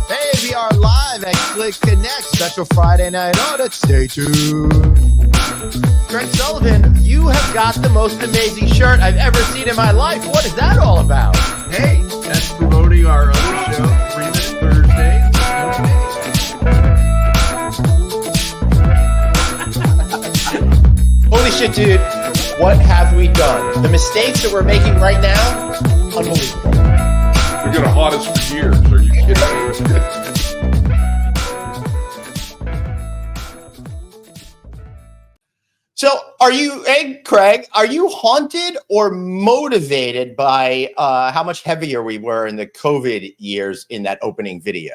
Hey, we are live at Click Connect, special Friday night audit. Stay tuned. Greg Sullivan, you have got the most amazing shirt I've ever seen in my life. What is that all about? Hey, that's promoting our other show, 3 Minute Thursday. Holy shit, dude. What have we done? The mistakes that we're making right now, unbelievable. We're going to haunt us for years. Are you kidding me? So Craig, are you haunted or motivated by how much heavier we were in the COVID years in that opening video?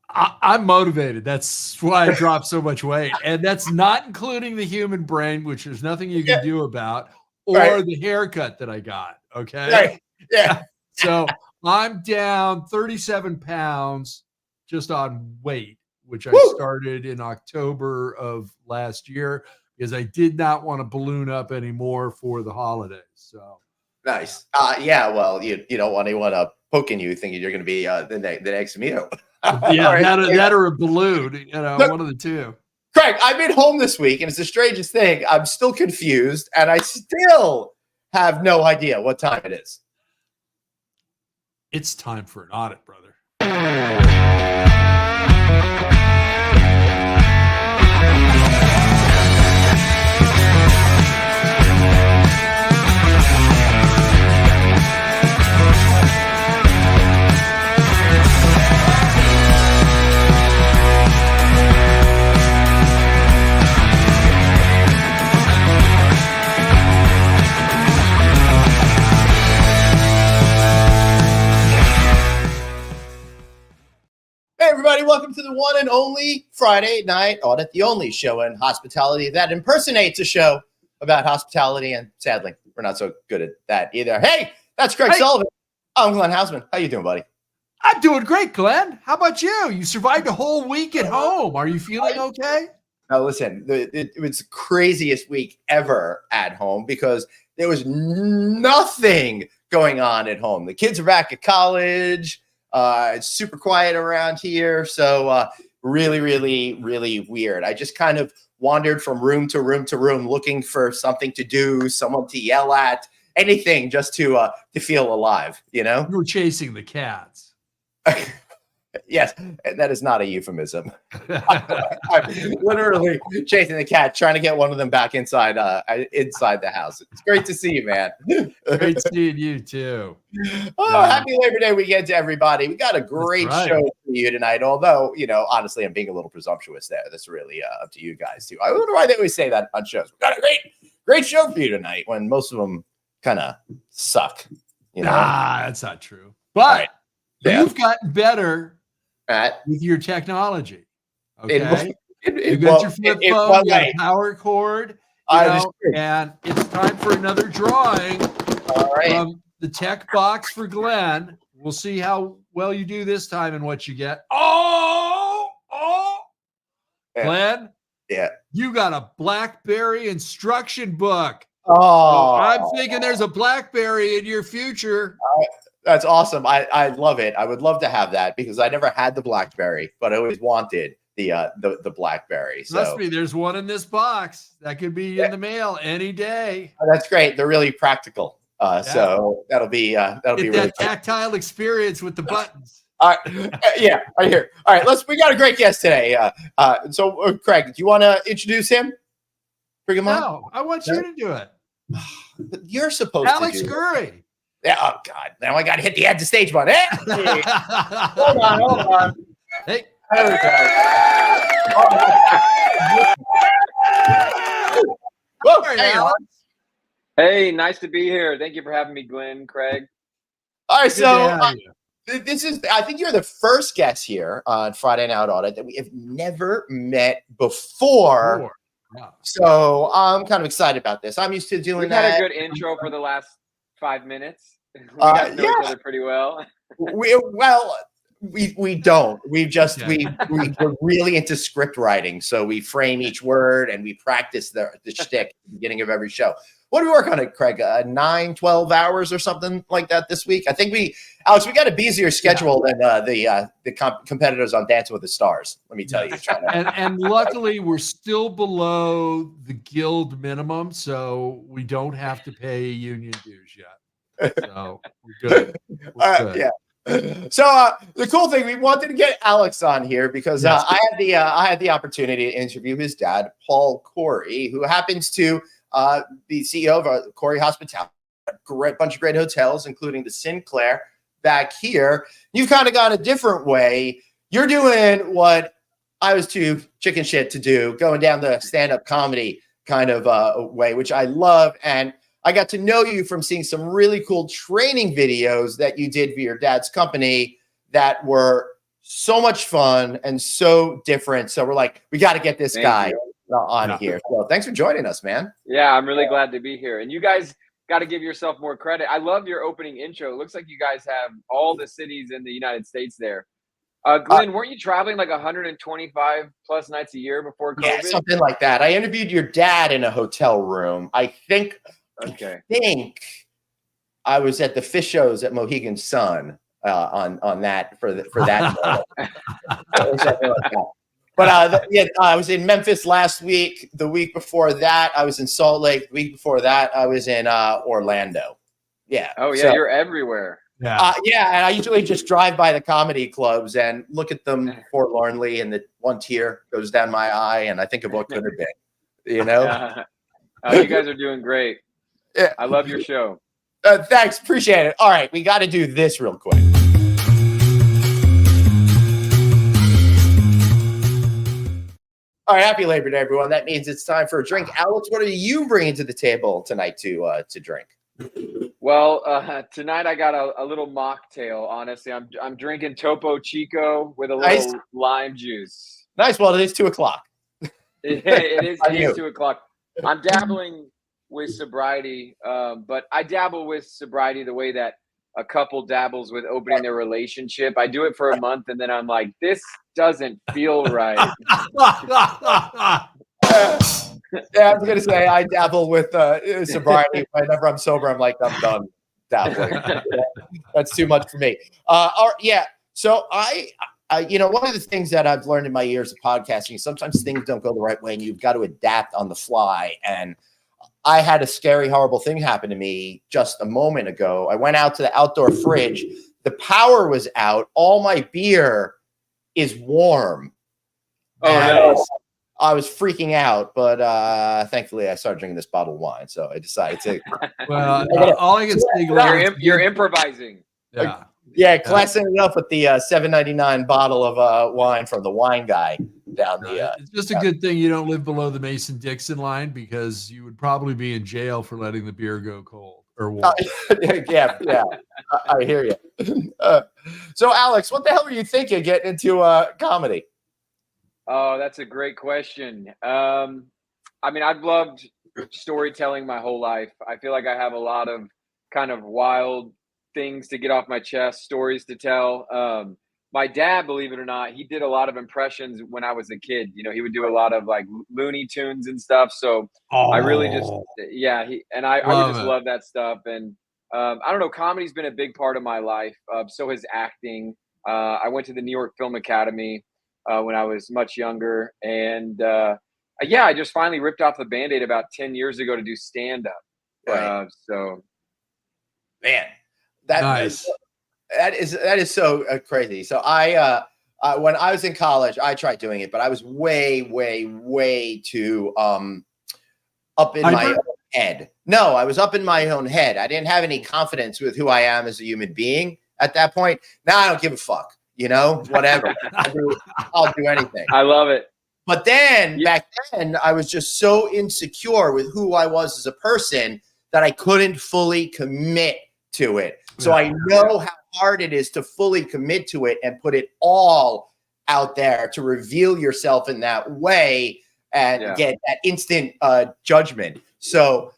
I'm motivated. That's why I dropped so much weight. And that's not including the human brain, which there's nothing you can do about, or the haircut that I got. Okay. Right. Yeah. So I'm down 37 pounds just on weight, which I started in October of last year because I did not want to balloon up anymore for the holidays. So nice. Yeah. Well, you don't want anyone poking you thinking you're going to be the next meal. Yeah, right. that or a balloon, one of the two. Craig, I've been home this week, and it's the strangest thing. I'm still confused, and I still have no idea what time it is. It's time for an audit, brother. Hey, everybody, welcome to the one and only Friday Night Audit, the only show in hospitality that impersonates a show about hospitality, and sadly, we're not so good at that either. Hey, that's Craig Sullivan. I'm Glenn Hausman. How you doing, buddy? I'm doing great, Glenn. How about you? You survived a whole week at home. Are you feeling okay? Now, listen, it was the craziest week ever at home because there was nothing going on at home. The kids are back at college. It's super quiet around here. So really, really, really weird. I just kind of wandered from room to room to room looking for something to do, someone to yell at, anything just to feel alive, You were chasing the cats. Yes, that is not a euphemism. I'm literally chasing the cat, trying to get one of them back inside the house. It's great to see you, man. Great seeing you too. Happy Labor Day weekend to everybody. We got a great show for you tonight. Although, honestly, I'm being a little presumptuous there. That's really up to you guys too. I wonder why they always say that on shows. We got a great show for you tonight when most of them kind of suck. That's not true. But you've gotten better with your technology. Okay. You got your flip phone, you got a power cord, and it's time for another drawing from the tech box for Glenn. We'll see how well you do this time and what you get. Glenn, you got a BlackBerry instruction book. So I'm thinking there's a BlackBerry in your future. That's awesome. I love it. I would love to have that because I never had the BlackBerry, but I always wanted the BlackBerry. So trust me, there's one in this box that could be in the mail any day. Oh, that's great. They're really practical. So that'll be really that tactile experience with the buttons. Right here. All right, we got a great guest today. So Craig, do you want to introduce him? Bring him on. No, I want you to do it. You're supposed Alex to do Gurry. Yeah, oh God! Now I got to hit the add to stage button. Hey. Hold on. Hey. There we go. Whoa, hey, Alex. Hey, nice to be here. Thank you for having me, Glenn, Craig. All right, so this is, I think you're the first guest here on Friday Night Audit that we have never met before. Wow. So I'm kind of excited about this. I'm used to doing that. We've had a good intro for the last 5 minutes. We got to know each other pretty well. We don't. We're really into script writing. So we frame each word and we practice the shtick at the beginning of every show. What do we work on it, Craig? 12 hours or something like that this week? I think Alex, we got a busier schedule than the competitors on Dancing with the Stars. Let me tell you. And luckily, we're still below the guild minimum, so we don't have to pay union dues yet. So we're good. Yeah. So the cool thing, we wanted to get Alex on here because I had the opportunity to interview his dad, Paul Corey, who happens to be CEO of Corey Hospitality, a bunch of great hotels, including the Sinclair back here. You've kind of gone a different way. You're doing what I was too chicken shit to do, going down the stand-up comedy kind of way, which I love. And I got to know you from seeing some really cool training videos that you did for your dad's company that were so much fun and so different. So we're like, we got to get this guy on here. So thanks for joining us, man. Yeah, I'm really glad to be here. And you guys got to give yourself more credit. I love your opening intro. It looks like you guys have all the cities in the United States there. Glenn, weren't you traveling like 125 plus nights a year before COVID? Yeah, something like that. I interviewed your dad in a hotel room. I think I was at the fish shows at Mohegan Sun on that for that moment. Or something like that. But I was in Memphis last week. The week before that, I was in Salt Lake. The week before that, I was in Orlando. Yeah. Oh yeah, so, you're everywhere. Yeah. And I usually just drive by the comedy clubs and look at them forlornly, and the one tear goes down my eye, and I think of what could have been. You know. You guys are doing great. Yeah. I love your show. Thanks. Appreciate it. All right. We got to do this real quick. All right. Happy Labor Day, everyone. That means it's time for a drink. Alex, what are you bringing to the table tonight to drink? Well, tonight I got a little mocktail. Honestly, I'm drinking Topo Chico with a little lime juice. Nice. Well, it is 2:00. It is 2:00. I'm dabbling with sobriety, but I dabble with sobriety the way that a couple dabbles with opening their relationship. I do it for a month, and then I'm like, this doesn't feel right. Yeah, I was gonna say I dabble with sobriety. Whenever I'm sober, I'm like, I'm done dabbling. That's too much for me. So I one of the things that I've learned in my years of podcasting, sometimes things don't go the right way, and you've got to adapt on the fly. And I had a scary, horrible thing happen to me just a moment ago. I went out to the outdoor fridge. The power was out. All my beer is warm. Oh, no. I was freaking out, but thankfully I started drinking this bottle of wine. So I decided to. Well, all I can say, you're improvising. Yeah, classing it up with the $7.99 bottle of wine from the wine guy down the. It's just a good thing you don't live below the Mason-Dixon line, because you would probably be in jail for letting the beer go cold or warm. Yeah, I hear you. So, Alex, what the hell were you thinking getting into comedy? Oh, that's a great question. I mean, I've loved storytelling my whole life. I feel like I have a lot of kind of wild things to get off my chest, stories to tell. My dad, believe it or not, he did a lot of impressions when I was a kid. You know, he would do a lot of like Looney Tunes and stuff. So I really just, I would just love that stuff. And I don't know, comedy's been a big part of my life. So has acting. I went to the New York Film Academy when I was much younger. And I just finally ripped off the Band-Aid about 10 years ago to do stand-up. Right. Man. Nice. That is so crazy. So I when I was in college, I tried doing it, but I was way too up in my own head. No, I was up in my own head. I didn't have any confidence with who I am as a human being at that point. Now I don't give a fuck. You know, whatever. I'll do anything. I love it. But then back then, I was just so insecure with who I was as a person that I couldn't fully commit to it. So I know how hard it is to fully commit to it and put it all out there, to reveal yourself in that way and get that instant judgment. So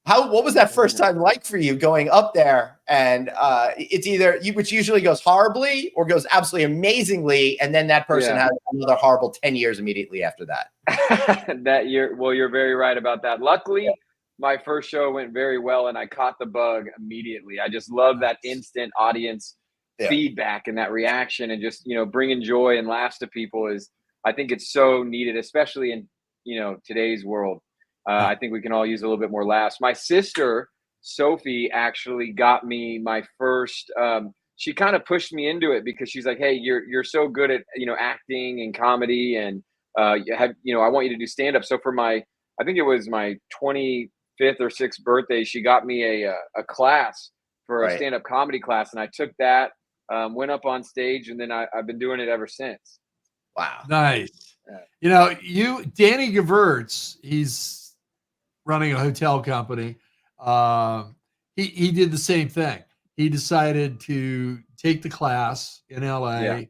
What was that first time like for you going up there? And it's either which usually goes horribly or goes absolutely amazingly, and then that person has another horrible 10 years immediately after that. That year, well, you're very right about that. Luckily, my first show went very well, and I caught the bug immediately. I just love that instant audience feedback and that reaction, and just bringing joy and laughs to people I think it's so needed, especially in today's world. I think we can all use a little bit more laughs. My sister, Sophie, actually got me my first, she kind of pushed me into it because she's like, hey, you're so good at, acting and comedy, and I want you to do stand-up. So for I think it was my 25th or 6th birthday, she got me a class for a stand-up comedy class. And I took that, went up on stage, and then I've been doing it ever since. Wow. Nice. Danny Gevirtz, he's running a hotel company. He did the same thing. He decided to take the class in LA,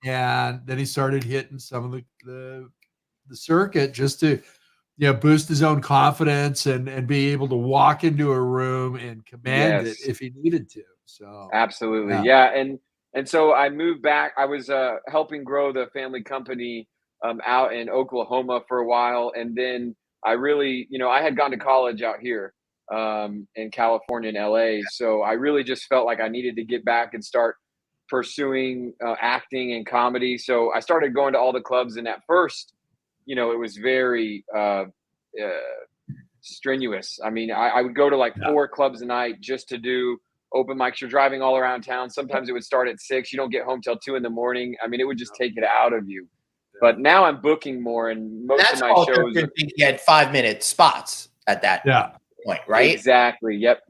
and then he started hitting some of the circuit just to boost his own confidence and be able to walk into a room and command it if he needed to. So absolutely. And so I moved back. I was helping grow the family company out in Oklahoma for a while, and then I really, I had gone to college out here in California and LA. So I really just felt like I needed to get back and start pursuing acting and comedy. So I started going to all the clubs, and at first, it was very strenuous. I mean, I would go to like 4 clubs a night just to do open mics. You're driving all around town. Sometimes it would start at 6. You don't get home till 2 in the morning. I mean, it would just take it out of you. But now I'm booking more, and most of my shows you had 5-minute spots at that point, right? Exactly. Yep.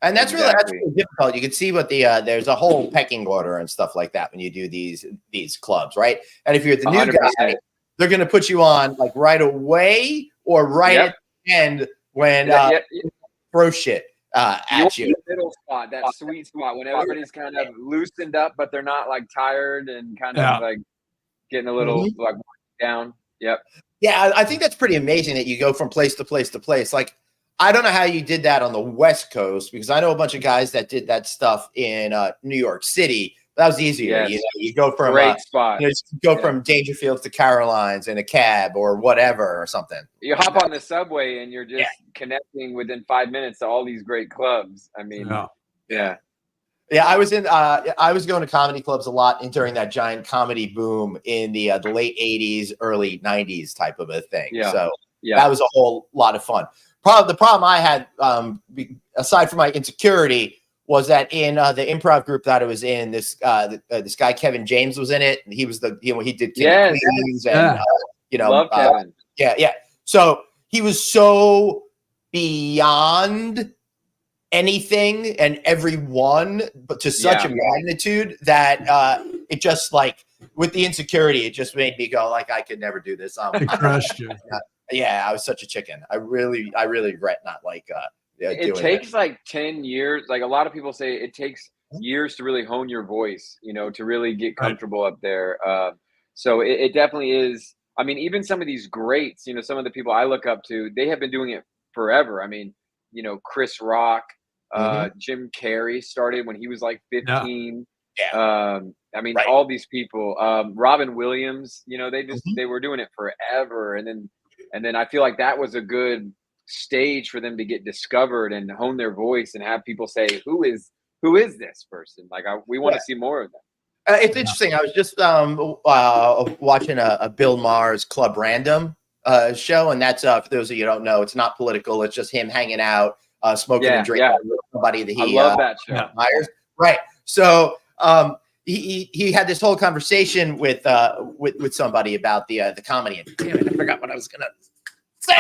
And that's really difficult. You can see what there's a whole pecking order and stuff like that when you do these clubs, right? And if you're the new 100%. guy, they're going to put you on like right away or right at the end when throw shit at you. Middle spot, that sweet spot when everybody's kind of loosened up, but they're not like tired and kind of like getting a little like down. Yep. Yeah, I think that's pretty amazing that you go from place to place to place. Like, I don't know how you did that on the West Coast, because I know a bunch of guys that did that stuff in New York City. That was easier. Yes. You go from great spot. From Dangerfields to Caroline's in a cab or whatever or something. You hop on the subway and you're just connecting within 5 minutes to all these great clubs. I mean, Yeah, I was going to comedy clubs a lot during that giant comedy boom in the late 80s, early 90s type of a thing. Yeah. So that was a whole lot of fun. The problem I had, aside from my insecurity, was that in the improv group that I was in, this guy Kevin James was in it, and he was he did King of Queens and love Kevin. So he was so beyond anything and everyone, but to such a magnitude that it just, like, with the insecurity, it just made me go like, I could never do this. It crushed you. I was such a chicken. I really regret not it takes like 10 years. Like, a lot of people say it takes years to really hone your voice, to really get comfortable up there. So it definitely is. I mean, even some of these greats, some of the people I look up to, they have been doing it forever. I mean, Chris Rock, Jim Carrey started when he was like 15. I mean, all these people, Robin Williams, they were doing it forever. And then I feel like that was a good stage for them to get discovered and hone their voice and have people say, who is this person? Like, we want to see more of them. It's interesting. I was just watching a Bill Maher's Club Random show, and that's for those of you who don't know, it's not political. It's just him hanging out, smoking and drinking with somebody that he love that show. admires. Right. So he had this whole conversation with somebody about the comedy. And damn it, I forgot what I was gonna say.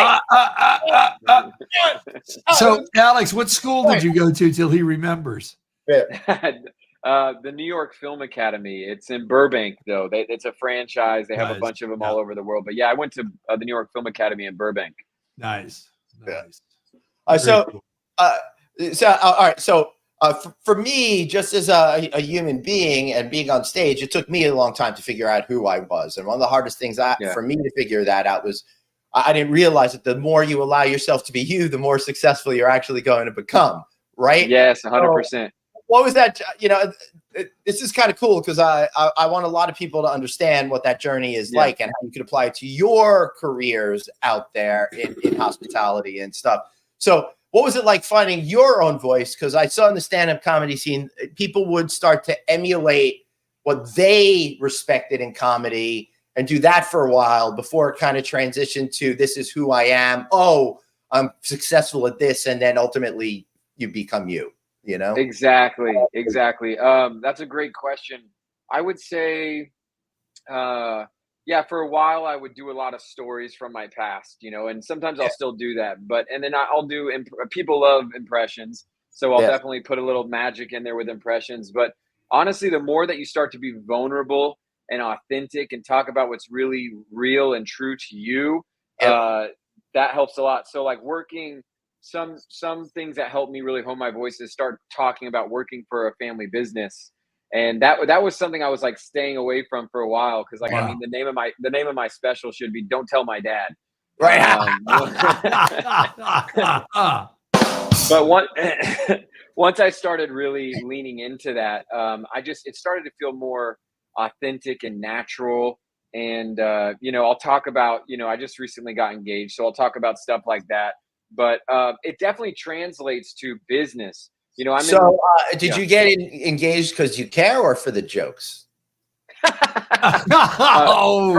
So, Alex, what school did you go to till he remembers? The New York Film Academy. It's in Burbank, though. It's a franchise. They have a bunch of them all over the world. But I went to the New York Film Academy in Burbank. Nice. All right. So for me, just as a human being and being on stage, it took me a long time to figure out who I was. And one of the hardest things for me to figure that out was I didn't realize that the more you allow yourself to be you, the more successful you're actually going to become. Right? Yes, 100%. So, what was that? You know, this is kind of cool because I want a lot of people to understand what that journey is like and how you can apply it to your careers out there in hospitality and stuff. So what was it like finding your own voice? Because I saw in the stand-up comedy scene, people would start to emulate what they respected in comedy and do that for a while before it kind of transitioned to this is who I am. Oh, I'm successful at this. And then ultimately you become you. You know? Exactly. That's a great question. I would say, for a while I would do a lot of stories from my past, you know, and sometimes I'll still do that, and then I'll do, people love impressions. So I'll definitely put a little magic in there with impressions. But honestly, the more that you start to be vulnerable and authentic and talk about what's really real and true to you, that helps a lot. So like working, some things that helped me really hone my voice is start talking about working for a family business, and that was something I was like staying away from for a while because like I mean the name of my special should be "Don't Tell My Dad." Right. But once I started really leaning into that, it started to feel more authentic and natural. And you know, I'll talk about, you know, I just recently got engaged, so I'll talk about stuff like that. But it definitely translates to business. You know, did you get engaged because you care or for the jokes? For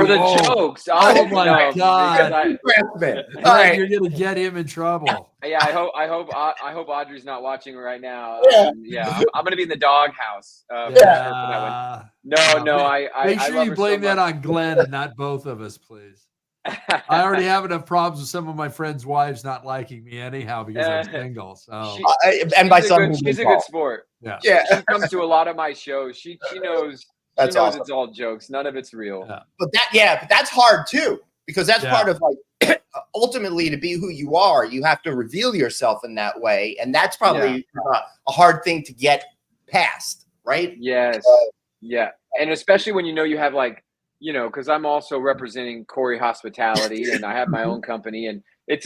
the jokes. Oh my God! All right, you're gonna get him in trouble. Yeah, I hope Audrey's not watching right now. I'm gonna be in the doghouse. Make sure you blame that on Glenn and not both of us, please. I already have enough problems with some of my friends' wives not liking me anyhow because I'm single. So she's a good sport. Yeah. She comes to a lot of my shows. She knows. She knows awesome. It's all jokes. None of it's real. Yeah. But that's hard too because that's part of like ultimately to be who you are. You have to reveal yourself in that way, and that's probably a hard thing to get past, right? Yes. And especially when you know you have like. You know, because I'm also representing Corey Hospitality, and I have my own company, and in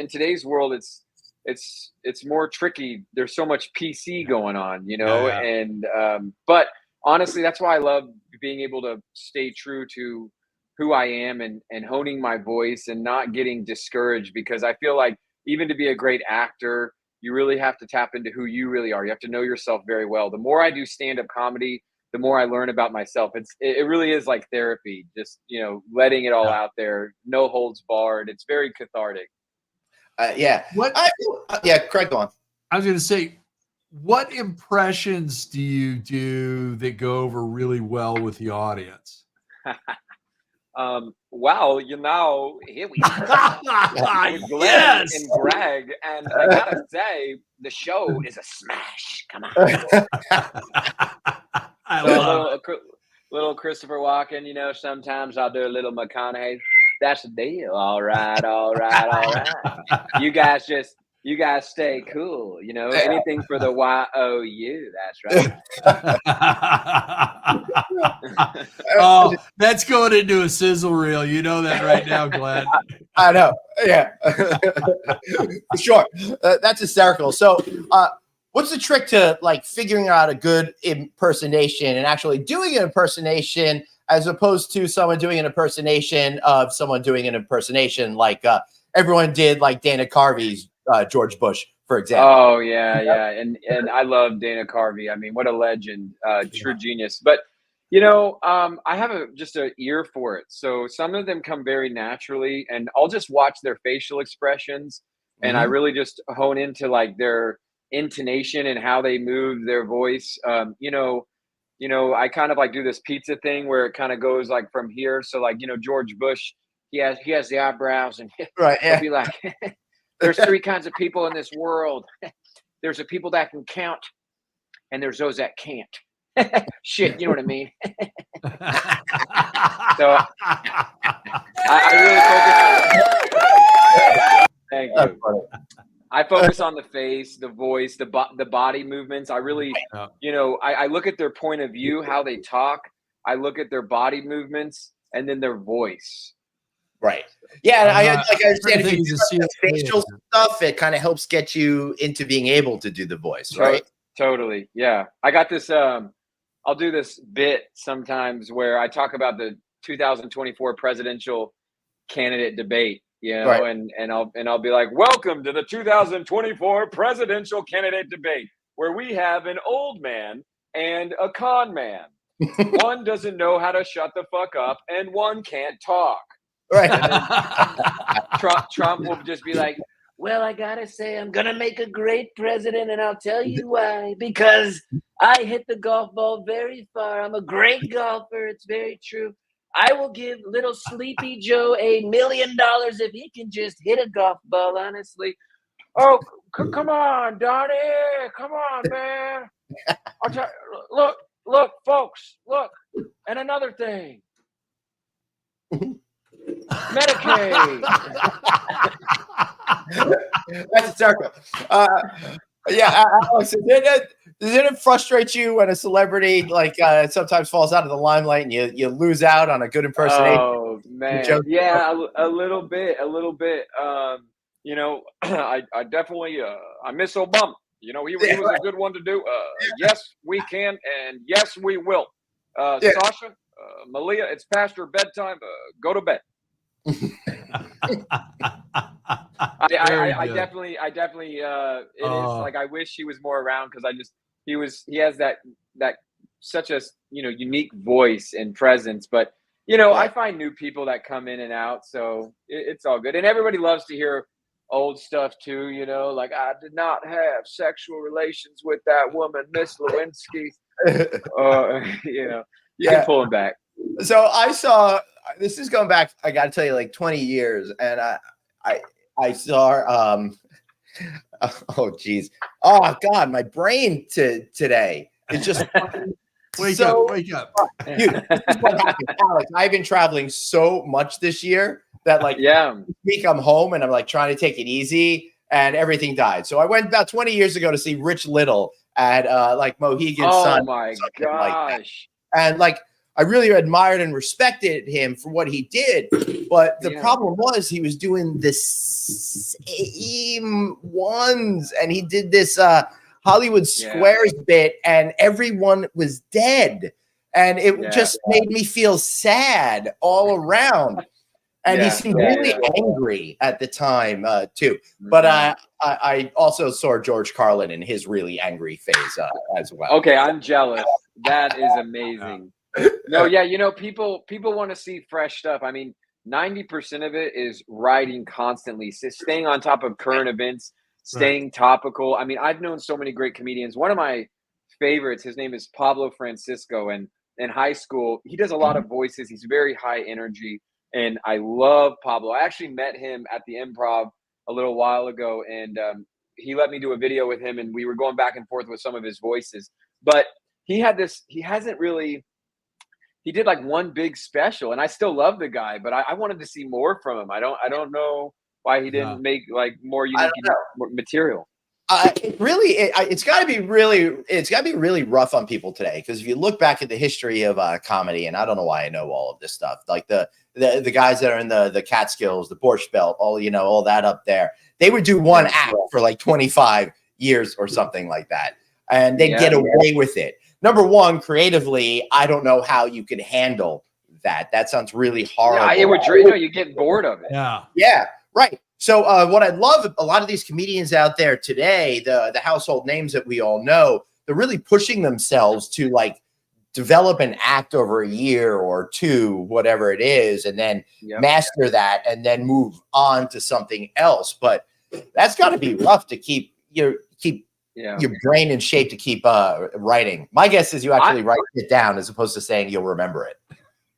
today's world, it's more tricky. There's so much PC going on, you know, and but honestly, that's why I love being able to stay true to who I am and honing my voice and not getting discouraged, because I feel like even to be a great actor, you really have to tap into who you really are. You have to know yourself very well. The more I do stand-up comedy, the more I learn about myself. It really is like therapy, just, you know, letting it all out there, no holds barred. It's very cathartic. Craig, go on. I was going to say, what impressions do you do that go over really well with the audience? Well, you know, here we are with Glenn and Greg, and I gotta say, the show is a smash. Come on. Little Christopher Walken, you know, sometimes I'll do a little McConaughey. That's the deal. All right. You guys stay cool. You know, anything for the YOU. That's right. Oh, that's going into a sizzle reel. You know that right now, Glenn. I know. Yeah. Sure. That's hysterical. So, what's the trick to like figuring out a good impersonation and actually doing an impersonation as opposed to someone doing an impersonation of someone doing an impersonation like everyone did, like Dana Carvey's George Bush, for example? Oh yeah. And I love Dana Carvey. I mean, what a legend, true genius. But you know, I have just an ear for it. So some of them come very naturally, and I'll just watch their facial expressions, and I really just hone into like their intonation and how they move their voice. You know, I kind of like do this pizza thing where it kind of goes like from here. So like, you know, George Bush, he has the eyebrows, and he'll be like, there's three kinds of people in this world. There's the people that can count, and there's those that can't. Shit, you know what I mean? So I really focus. Thank you. I focus on the face, the voice, the body movements. I really, you know, I look at their point of view, how they talk. I look at their body movements, and then their voice. Right. Yeah, and I understand if you he's do the facial stuff, it kind of helps get you into being able to do the voice, right? Totally. Yeah. I got this I'll do this bit sometimes where I talk about the 2024 presidential candidate debate, you know, Right. and I'll be like, "Welcome to the 2024 presidential candidate debate, where we have an old man and a con man. One doesn't know how to shut the fuck up, and one can't talk." Right. And then Trump will just be like, "Well, I gotta say, I'm gonna make a great president, and I'll tell you why. Because I hit the golf ball very far. I'm a great golfer. It's very true. I will give little Sleepy Joe $1 million if he can just hit a golf ball, honestly. Oh, come on, Donnie. Come on, man. I'll tell look, folks, look. And another thing. Medicaid." That's a circle. Yeah, Alex, does it frustrate you when a celebrity like sometimes falls out of the limelight and you lose out on a good impersonation? Oh man, yeah, a little bit. You know, I definitely I miss Obama. You know, he was a good one to do. Yes, we can, and yes, we will. Sasha, Malia, it's past your bedtime. Go to bed. I definitely it is like, I wish he was more around, because he has that such a unique voice and presence. But I find new people that come in and out, so it's all good. And everybody loves to hear old stuff too, like, "I did not have sexual relations with that woman, Miss Lewinsky." You can pull him back. So I saw, this is going back, I got to tell you, like 20 years. And I saw, oh geez. Oh God, my brain today is just wake up. Dude, this is what happened, Alex. I've been traveling so much this year that this week I'm home and I'm like trying to take it easy and everything died. So I went about 20 years ago to see Rich Little at like Mohegan Sun. Oh my gosh. And like, I really admired and respected him for what he did. But the problem was he was doing the same ones. And he did this Hollywood Squares bit, and everyone was dead. And it just made me feel sad all around. And he seemed really angry at the time too. But I also saw George Carlin in his really angry phase as well. Okay, I'm jealous. That is amazing. No, people want to see fresh stuff. I mean, 90% of it is writing constantly, staying on top of current events, staying topical. I mean, I've known so many great comedians. One of my favorites, his name is Pablo Francisco, and in high school, he does a lot of voices. He's very high energy, and I love Pablo. I actually met him at the Improv a little while ago, and he let me do a video with him, and we were going back and forth with some of his voices. But he did like one big special, and I still love the guy, but I wanted to see more from him. I don't know why he didn't make like more unique material. It's got to be really rough on people today, because if you look back at the history of comedy, and I don't know why I know all of this stuff, like the guys that are in the Catskills, the Borscht Belt, all that up there, they would do one act for like 25 years or something like that, and they'd get away with it. Number one, creatively, I don't know how you could handle that. That sounds really horrible. Yeah, you get bored of it. Yeah, right. So what I love, a lot of these comedians out there today, the household names that we all know, they're really pushing themselves to like develop an act over a year or two, whatever it is, and then master that and then move on to something else. But that's got to be rough to keep your brain in shape to keep writing. My guess is you actually write it down as opposed to saying you'll remember it.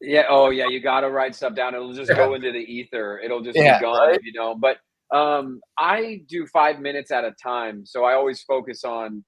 Yeah. Oh, yeah. You got to write stuff down. It'll just go into the ether. It'll just be gone if you don't. But I do 5 minutes at a time. So I always focus on,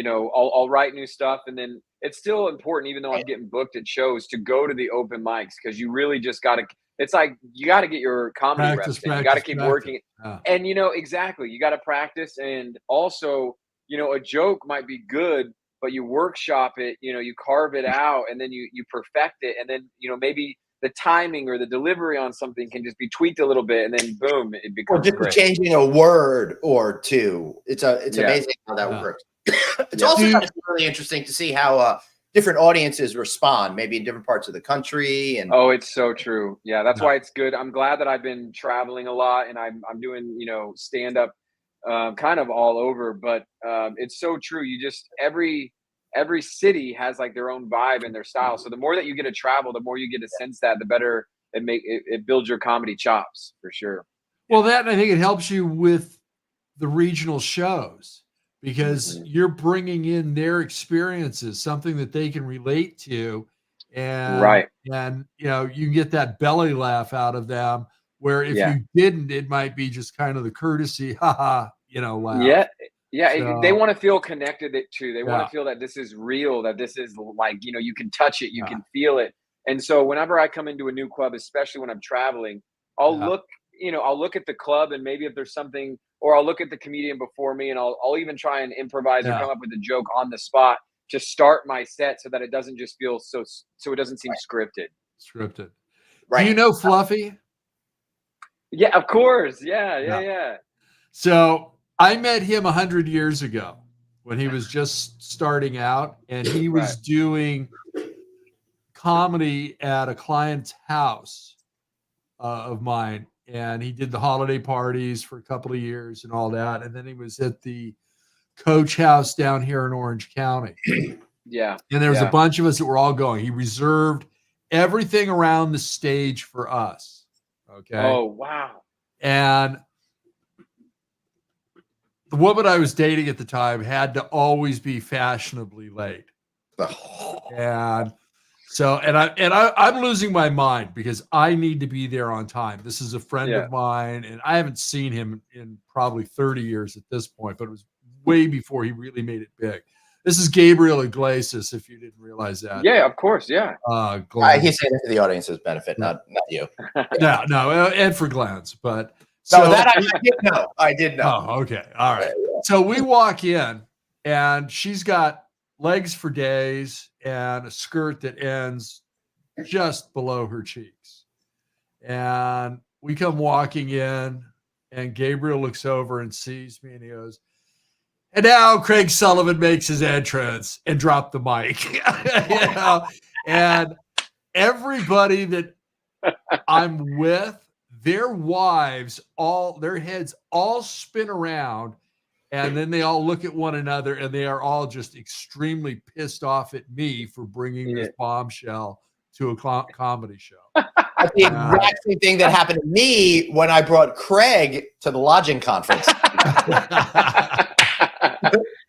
I'll write new stuff. And then it's still important, even though I'm getting booked at shows, to go to the open mics, because you really just got to, it's like, you got to get your comedy reps in. You got to keep working. And, exactly. You got to practice. And also, a joke might be good, but you workshop it, you carve it out, and then you perfect it. And then, maybe the timing or the delivery on something can just be tweaked a little bit, and then boom, it becomes or just great. changing a word or two. It's amazing how that works. It's also really interesting to see how different audiences respond, maybe in different parts of the country. And it's so true. Yeah, that's why it's good. I'm glad that I've been traveling a lot, and I'm doing stand up kind of all over. But it's so true. You just every city has like their own vibe and their style. So the more that you get to travel, the more you get to sense that, the better it builds your comedy chops for sure. Well, I think it helps you with the regional shows because you're bringing in their experiences, something that they can relate to, and you get that belly laugh out of them. Where if you didn't, it might be just kind of the courtesy, laugh. Yeah, So, they want to feel connected to. They want to feel that this is real, that this is like, you can touch it, you can feel it. And so whenever I come into a new club, especially when I'm traveling, I'll look at the club, and maybe if there's something, or I'll look at the comedian before me, and I'll even try and improvise or come up with a joke on the spot to start my set so that it doesn't just feel so it doesn't seem scripted. Right. Do you know Fluffy? Yeah, of course. Yeah. So I met him 100 years ago when he was just starting out, and he was doing comedy at a client's house of mine, and he did the holiday parties for a couple of years and all that, and then he was at the Coach House down here in Orange County. Yeah. And there was a bunch of us that were all going. He reserved everything around the stage for us. Okay. Oh, wow. And the woman I was dating at the time had to always be fashionably late. And so, I'm losing my mind because I need to be there on time. This is a friend of mine, and I haven't seen him in probably 30 years at this point, but it was way before he really made it big. This is Gabriel Iglesias, if you didn't realize that. Yeah, of course, yeah. He's saying it for the audience's benefit, not you. No, and for Glenn's, but I did know. Oh, okay. All right. So we walk in, and she's got legs for days and a skirt that ends just below her cheeks. And we come walking in, and Gabriel looks over and sees me, and he goes, "And now Craig Sullivan makes his entrance," and dropped the mic. And everybody that I'm with, their wives, their heads all spin around, and then they all look at one another, and they are all just extremely pissed off at me for bringing this bombshell to a comedy show. That's the exact same thing that happened to me when I brought Craig to the lodging conference.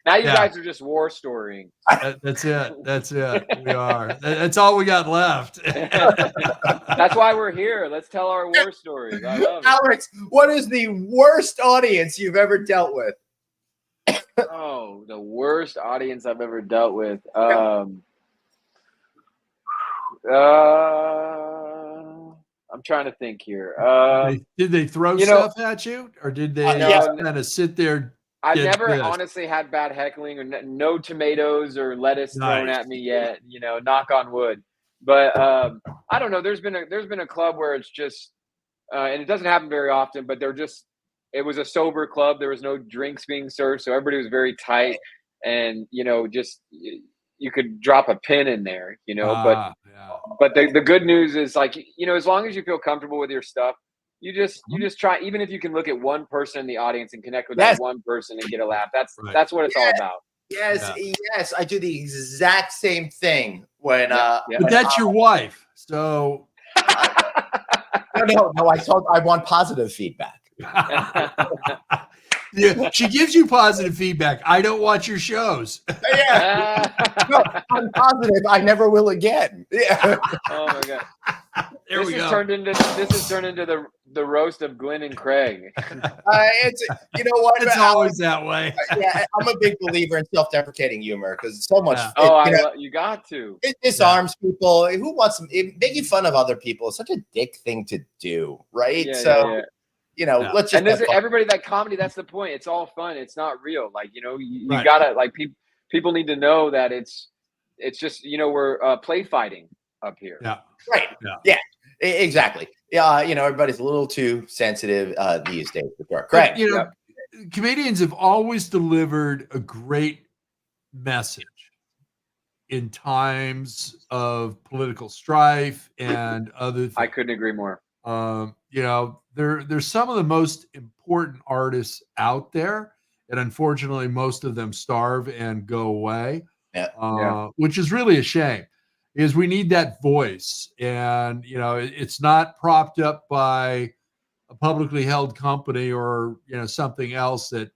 Now you guys are just war storying. That's it. We are. That's all we got left. That's why we're here. Let's tell our war stories. I love it. Alex, what is the worst audience you've ever dealt with? Oh, the worst audience I've ever dealt with. I'm trying to think here. Did they throw stuff at you, or did they kind of sit there? I've never honestly had bad heckling or no tomatoes or lettuce thrown at me yet. Knock on wood. But I don't know. There's been a club where it's just, and it doesn't happen very often. But it was a sober club. There was no drinks being served, so everybody was very tight, and just you could drop a pin in there. But the good news is, like, as long as you feel comfortable with your stuff, you just try, even if you can look at one person in the audience and connect with that one person and get a laugh. That's what it's all about. Yes, I do the exact same thing when but that's your wife, so no, I want positive feedback. Yeah, she gives you positive feedback. I don't watch your shows. No, I'm positive I never will again. Yeah. Oh my god. This has turned into the roast of Glenn and Craig. It's what? It's always that way. I'm a big believer in self-deprecating humor because it's so much. You got to. It disarms people. Who wants making fun of other people is such a dick thing to do, right? Let's just. And everybody, that comedy, that's the point. It's all fun. It's not real. Like, you gotta, like, people need to know that it's just, we're play fighting up here. Yeah. Right. Yeah. Exactly. Yeah, everybody's a little too sensitive these days. Correct. Comedians have always delivered a great message in times of political strife and other things. I couldn't agree more. There's some of the most important artists out there, and unfortunately, most of them starve and go away. Which is really a shame, because we need that voice, and it's not propped up by a publicly held company or something else that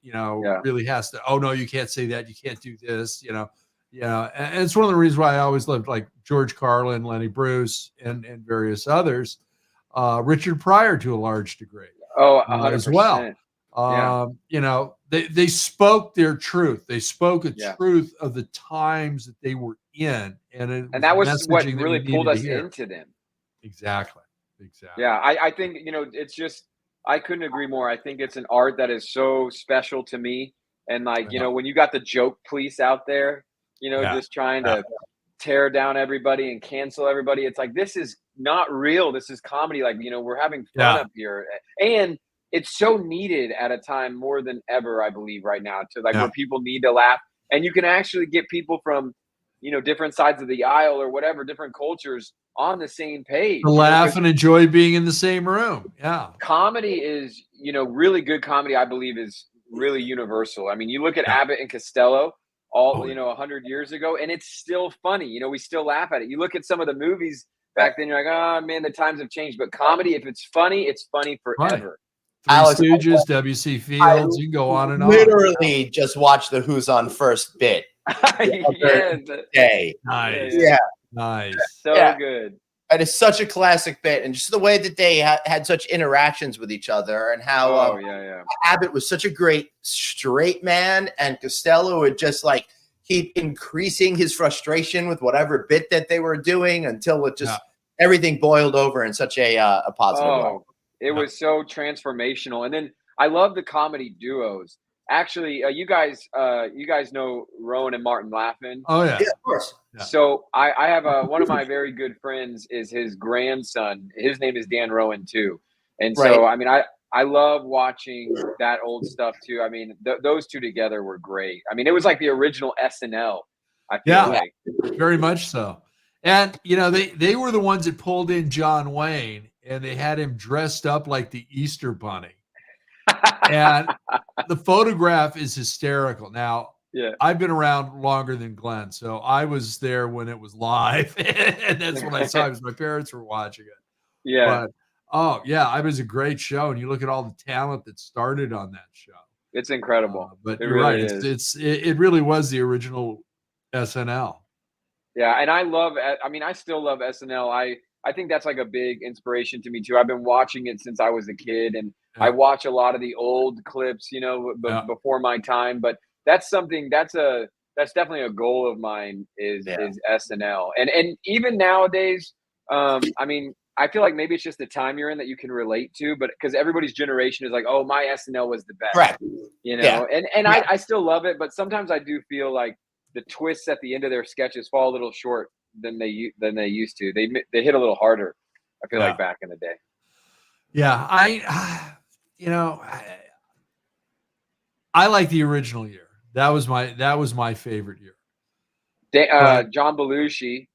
really has to. Oh no, you can't say that. You can't do this. And it's one of the reasons why I always loved like George Carlin, Lenny Bruce, and various others. Richard Pryor to a large degree. Oh, 100%. As well. They spoke their truth. They spoke a truth of the times that they were in, and that was what really pulled us into them. Exactly. Yeah, I think it's just, I couldn't agree more. I think it's an art that is so special to me, and like when you got the joke police out there, just trying to tear down everybody and cancel everybody. It's like, this is not real. This is comedy. Like we're having fun up here, and it's so needed at a time more than ever, I believe, right now, to where people need to laugh, and you can actually get people from different sides of the aisle or whatever, different cultures on the same page. To laugh and enjoy being in the same room. Yeah. Comedy is, really good comedy, I believe, is really universal. I mean, you look at Abbott and Costello 100 years ago, and it's still funny. We still laugh at it. You look at some of the movies back then, you're like, oh man, the times have changed. But comedy, if it's funny forever. Three Stooges, W.C. Fields, you can go on and on. Literally just watch the Who's on First bit. Day. Nice. Yeah. Nice. So good. It is such a classic bit, and just the way that they had such interactions with each other, and how Abbott was such a great straight man, and Costello would just like keep increasing his frustration with whatever bit that they were doing until it just everything boiled over in such a positive way. It was so transformational. And then I love the comedy duos. Actually, you guys know Rowan and Martin Laughlin. Oh yeah, of course. Yeah. So I have one of my very good friends is his grandson. His name is Dan Rowan too. And so I mean, I love watching that old stuff too. I mean, those two together were great. I mean, it was like the original SNL. I feel like. Very much so. And they were the ones that pulled in John Wayne, and they had him dressed up like the Easter Bunny. And the photograph is hysterical. Now, I've been around longer than Glenn, so I was there when it was live, and that's when I saw it, because my parents were watching it. Yeah. But it was a great show, and you look at all the talent that started on that show. It's incredible. But you're right. It really was the original SNL. Yeah, and I still love SNL. I think that's like a big inspiration to me too. I've been watching it since I was a kid, and I watch a lot of the old clips, before my time. But that's something that's definitely a goal of mine is SNL. And even nowadays, I mean, I feel like maybe it's just the time you're in that you can relate to, but because everybody's generation is like, oh, my SNL was the best, correct? And I still love it, but sometimes I do feel like the twists at the end of their sketches fall a little short than they used to. They hit a little harder, I feel like, back in the day. Yeah, I like the original year. That was my favorite year. John Belushi,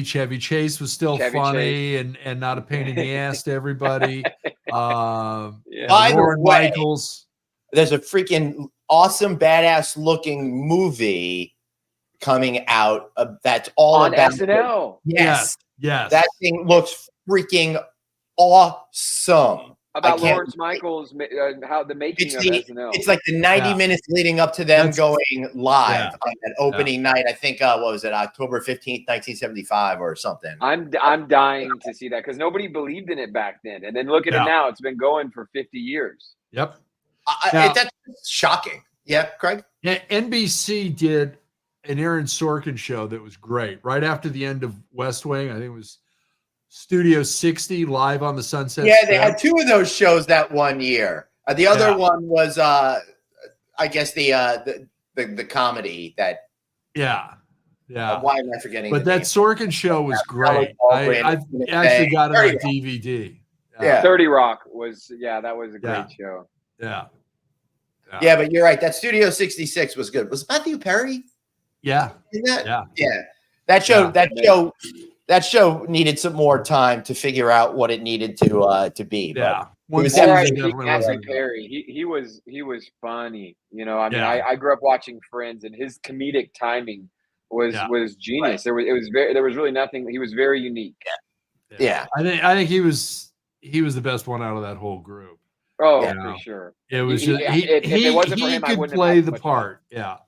Chevy Chase was still funny and not a pain in the ass to everybody. Lauren Michaels. There's a freaking awesome, badass looking movie coming out that's all on about SNL. Yes. That thing looks freaking awesome. About Lawrence Michaels, how the making of SNL. It's like the 90 minutes leading up to them going live on that opening night. I think what was it, October 15th, 1975 or something. I'm dying to see that, because nobody believed in it back then, and then look at it now. It's been going for 50 years. Yep. That's shocking. Yeah, Craig. Yeah, NBC did an Aaron Sorkin show that was great right after the end of West Wing. I think it was Studio 60, Live on the Sunset Strip. They had two of those shows that one year. The other one was, I guess, the comedy that. Yeah. Yeah. Why am I forgetting? But that Sorkin show was great. I've actually got it on DVD. Yeah. 30 Rock was, that was a great show. Yeah, but you're right. That Studio 66 was good. Was Matthew Perry? Yeah. In that? Yeah. That show needed some more time to figure out what it needed to be. Yeah. It was Matthew Perry. He was funny. You know, I mean, I grew up watching Friends, and his comedic timing was genius. There was really nothing. He was very unique. Yeah. I think he was the best one out of that whole group. Oh, for sure. It was just if it wasn't for him, I could wouldn't play have the much part. fun.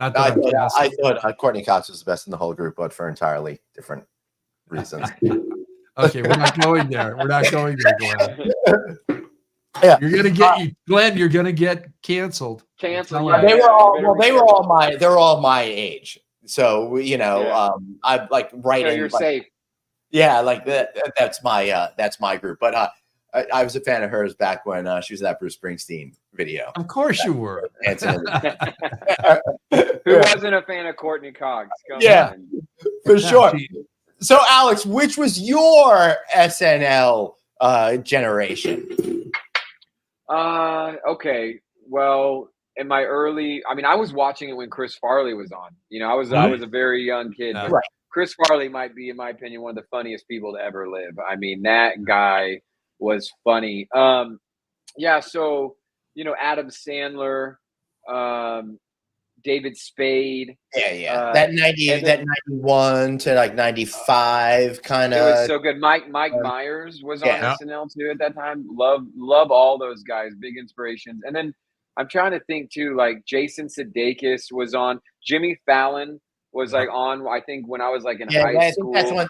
I thought Courtney Cox was the best in the whole group, but for entirely different reasons. Okay, we're not going there. We're not going there, Glenn. Yeah, you're gonna get Glenn. You're gonna get canceled. Canceled. Yeah, they were all my age. So I'm like right in. You're like, safe. Yeah, like that's my group. But I was a fan of hers back when she was at that Bruce Springsteen video. Of course you were. Who wasn't a fan of Courtney Cox? Come on. For sure. So, Alex, which was your SNL generation? Okay. Well, in my I was watching it when Chris Farley was on. You know, I was a very young kid. But right. Chris Farley might be, in my opinion, one of the funniest people to ever live. I mean, that guy was funny. So, Adam Sandler, David Spade. That 91 to like 95 kind of. It was so good. Mike Myers was on SNL too at that time. Love all those guys, big inspirations. And then I'm trying to think too, like Jason Sudeikis was on. Jimmy Fallon was like on, I think, when I was like in high school. I think that's when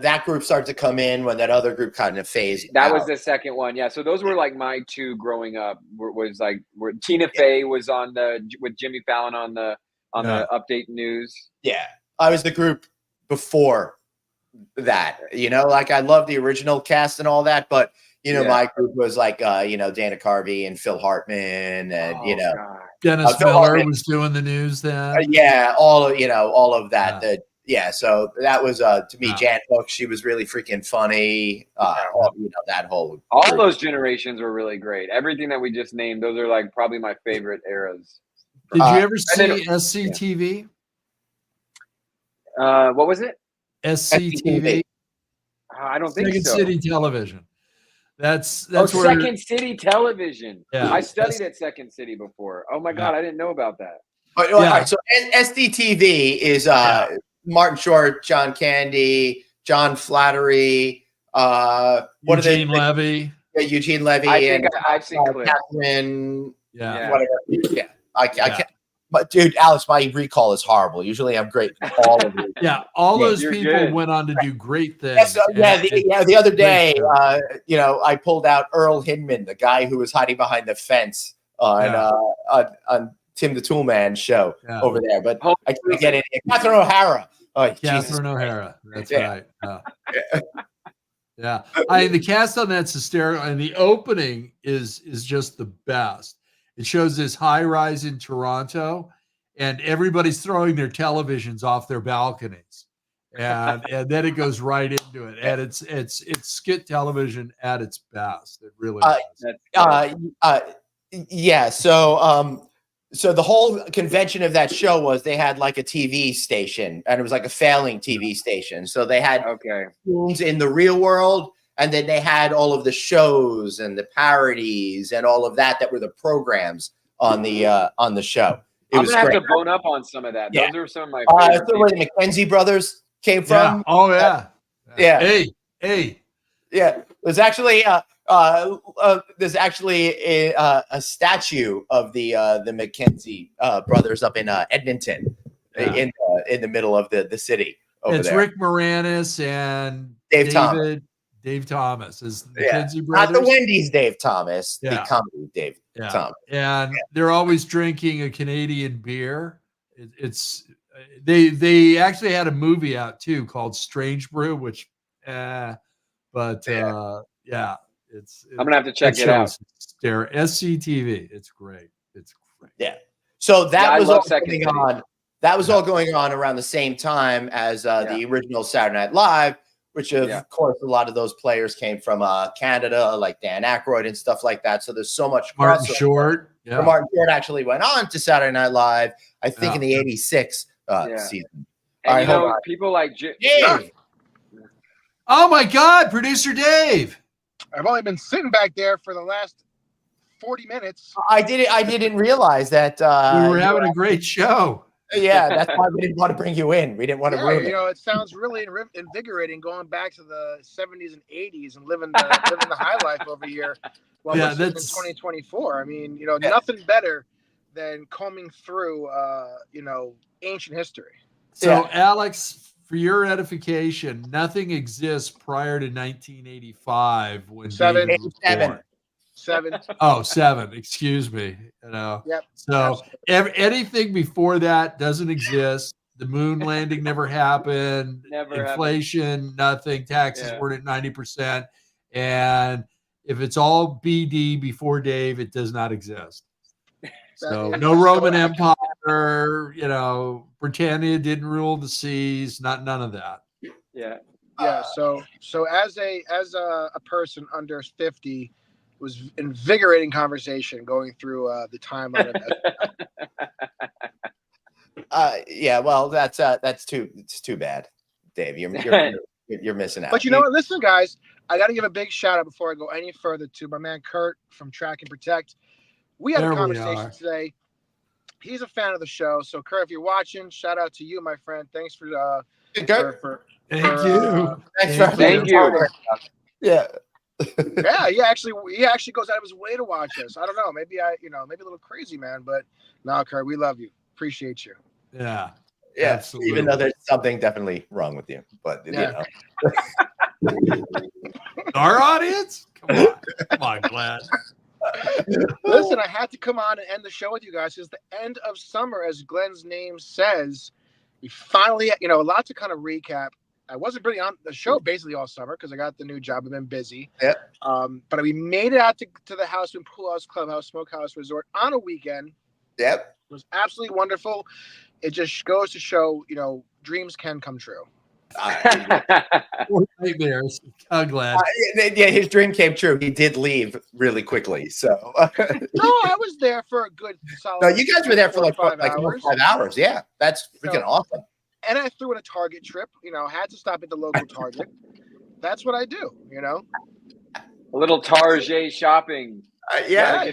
that group started to come in, when that other group kind of phased That out. was the second one. Yeah. So those were like my two growing up. Where Tina Fey was on with Jimmy Fallon on the Update News. Yeah. I was the group before that, like I love the original cast and all that, but my group was like, Dana Carvey and Phil Hartman and, God. Dennis Miller was doing the news then. All of that. So that was, to me, Jan Hook, she was really freaking funny. That whole all those generations were really great. Everything that we just named, those are like probably my favorite eras. Did you ever see SCTV? What was it? SCTV. I don't think Second so. City Television. That's where Second City Television. Yeah, I studied at Second City before. Oh my God, I didn't know about that. All right, so SDTV is Martin Short, John Candy, John Flattery, Eugene Levy. Eugene Levy. I think I've seen clips. Catherine. Whatever. Yeah, I can't. But dude, Alex, my recall is horrible. Usually, I'm great. All of it. All those people went on to do great things. The other day, I pulled out Earl Hindman, the guy who was hiding behind the fence on Tim the Toolman's show over there. But I couldn't get in. Catherine O'Hara. Catherine O'Hara. That's right. The cast on that's hysterical, and the opening is just the best. It shows this high rise in Toronto, and everybody's throwing their televisions off their balconies, and then it goes right into it, and it's skit television at its best. It really is. So the whole convention of that show was they had like a TV station, and it was like a failing TV station. So they had films in the real world. And then they had all of the shows and the parodies and all of that were the programs on the show. I'm gonna have to bone up on some of that. Those are some of my favorite. So where the McKenzie brothers came from. Hey. Yeah. There's actually a statue of the McKenzie brothers up in Edmonton, in the middle of the city. It's there. Rick Moranis and Dave Thomas is the McKenzie brothers. Not the Wendy's Dave Thomas, the comedy Dave Thomas. And they're always drinking a Canadian beer. They actually had a movie out too called Strange Brew, which it's I'm gonna have to check it out. SCTV. It's great. Yeah. So that was all coming on. That was all going on around the same time as the original Saturday Night Live, which of course a lot of those players came from Canada, like Dan Aykroyd and stuff like that. So there's so much. Martin Short. Yeah. Martin Short actually went on to Saturday Night Live, I think in the '86 season. And people like Dave. Oh my God, producer Dave! I've only been sitting back there for the last 40 minutes. I didn't realize that we were having a great show. Yeah, that's why we didn't want to bring you in. We didn't want to ruin it. It sounds really invigorating going back to the 70s and 80s and living the high life over here while we're in 2024. I mean, nothing better than combing through, ancient history. So, Alex, for your edification, nothing exists prior to 1985 when David was born. 7. Oh, 7. Excuse me. Yep. So anything before that doesn't exist. The moon landing never happened. Inflation, nothing. Taxes weren't at 90%. And if it's all BD before Dave, it does not exist. So no Roman Empire. Britannia didn't rule the seas. None of that. Yeah. Yeah. So as a person under 50. Was invigorating conversation going through the timeline of that. Well, it's too bad, Dave. You're missing out. But you know what? Listen, guys, I got to give a big shout out before I go any further to my man Kurt from Track and Protect. We had a conversation today. He's a fan of the show, so Kurt, if you're watching, shout out to you, my friend. Thanks for thank you. Thank you. Yeah. Yeah, he actually goes out of his way to watch us. I don't know, maybe maybe a little crazy, man, but no, Kurt, we love you, appreciate you. Yeah, absolutely. Even though there's something definitely wrong with you, but our audience, come on, Glenn. Listen, I had to come on and end the show with you guys. It's the end of summer, as Glenn's name says. We finally, a lot to kind of recap. I wasn't really on the show basically all summer because I got the new job. I've been busy. Yep. But we made it out to the house in Pool House Clubhouse Smokehouse Resort on a weekend. Yep. It was absolutely wonderful. It just goes to show, dreams can come true. Nightmares. I'm glad. His dream came true. He did leave really quickly. So no, I was there for a good solid. No, you guys were there for like 5 hours. Yeah, that's freaking awesome. And I threw in a Target trip, had to stop at the local Target. That's what I do, A little Target shopping. You had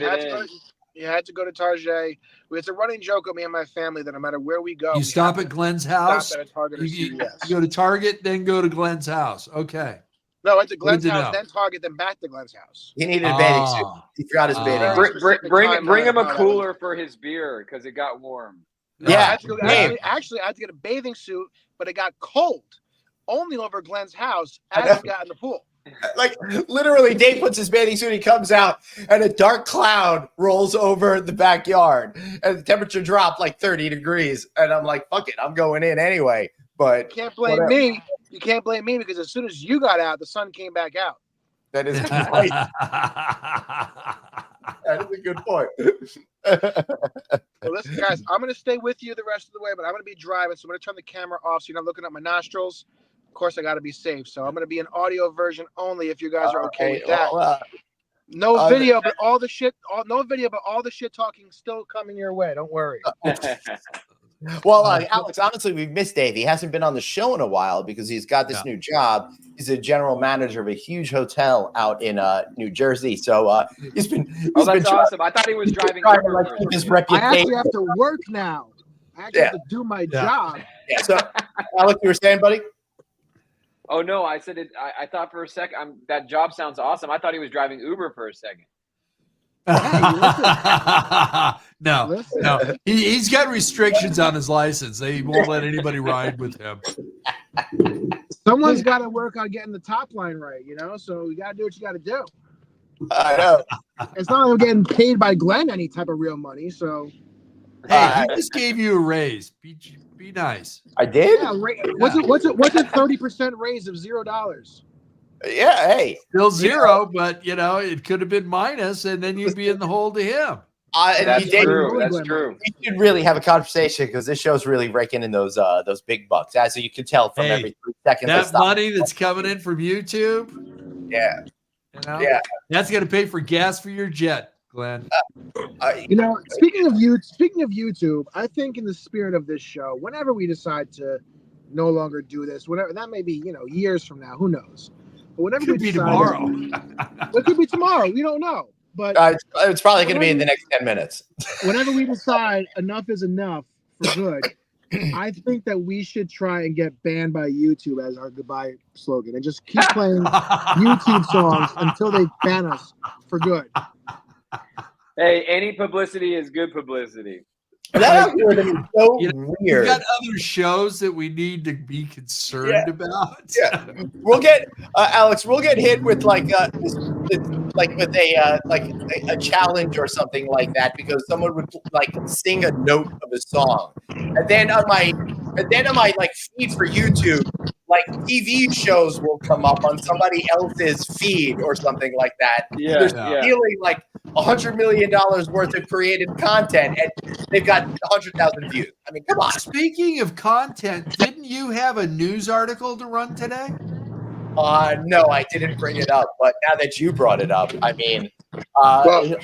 to go to Target. It's a running joke with me and my family that no matter where we go, you stop at Glenn's house. You go to Target, then go to Glenn's house. Okay. No, I went to Glenn's house, then Target, then back to Glenn's house. He needed a bathing suit. He forgot his bathing suit. Bring him a cooler for his beer because it got warm. Yeah, actually, I had to get a bathing suit, but it got cold only over Glenn's house as we got in the pool. Like literally, Dave puts his bathing suit, he comes out, and a dark cloud rolls over the backyard, and the temperature dropped like 30 degrees. And I'm like, fuck it, I'm going in anyway. But you can't blame me. You can't blame me because as soon as you got out, the sun came back out. That is right. That is a good point. Well, listen, guys, I'm going to stay with you the rest of the way, but I'm going to be driving, so I'm going to turn the camera off so you're not looking at my nostrils. Of course, I got to be safe, so I'm going to be an audio version only if you guys are okay with that. No video, but all the shit. No video, but all the shit talking still coming your way. Don't worry. Well, Alex, honestly, we've missed Dave. He hasn't been on the show in a while because he's got this new job. He's a general manager of a huge hotel out in New Jersey. So he's been. That's awesome. I thought he was driving. His reputation. I actually have to work now. I actually have to do my job. Yeah. So, Alex, you were saying, buddy? Oh no, I said it. I thought for a second that job sounds awesome. I thought he was driving Uber for a second. No. He's got restrictions on his license. They won't let anybody ride with him. Someone's got to work on getting the top line right, so you got to do what you got to do. I know. It's not like I'm getting paid by Glenn any type of real money, so. Hey, he just gave you a raise. Be nice. I did? Yeah, what's a 30% raise of $0? Yeah, hey. Still zero, but it could have been minus, and then you'd be in the hole to him. That's true. That's true. We should really have a conversation because this show's really raking in those big bucks, as you can tell from every 3 seconds. That money that's coming in from YouTube, that's going to pay for gas for your jet, Glenn. Speaking of YouTube, I think in the spirit of this show, whenever we decide to no longer do this, whatever that may be, years from now, who knows? But whenever could be tomorrow. It could be tomorrow. We don't know. But it's probably going to be in the next 10 minutes. Whenever we decide enough is enough for good, I think that we should try and get banned by YouTube as our goodbye slogan and just keep playing YouTube songs until they ban us for good. Hey, any publicity is good publicity. That would be so weird. We've got other shows that we need to be concerned about. Yeah, we'll get Alex. We'll get hit with like a challenge or something like that because someone would like sing a note of a song, and then on my like feed for YouTube, like TV shows will come up on somebody else's feed or something like that. They're stealing like $100 million worth of creative content, and they've got 100,000 views. I mean, come on. Speaking of content, didn't you have a news article to run today? No, I didn't bring it up, but now that you brought it up, I mean,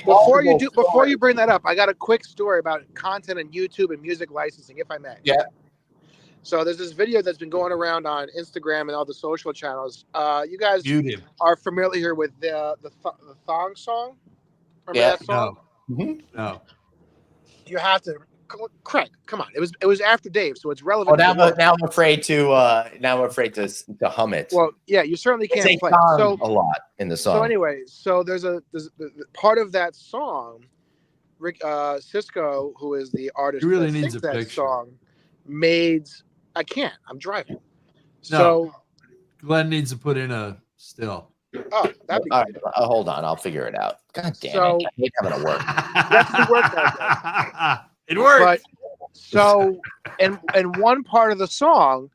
before you bring that up, I got a quick story about content and YouTube and music licensing, if I may. Yeah. So there's this video that's been going around on Instagram and all the social channels. You guys are familiar with the thong song? Remember that song? No. You have to, Craig. Come on, it was after Dave, so it's relevant. Now I'm afraid to hum it. Well, yeah, you certainly can't play a lot in the song. So anyway, there's part of that song. Rick Cisco, who is the artist, he really needs a that picture. Song, made. I can't. I'm driving. So Glenn needs to put in a still. Oh, that'd be good. Hold on, I'll figure it out. God damn it! I hate having to work. That's the work that it works. So, and one part of the song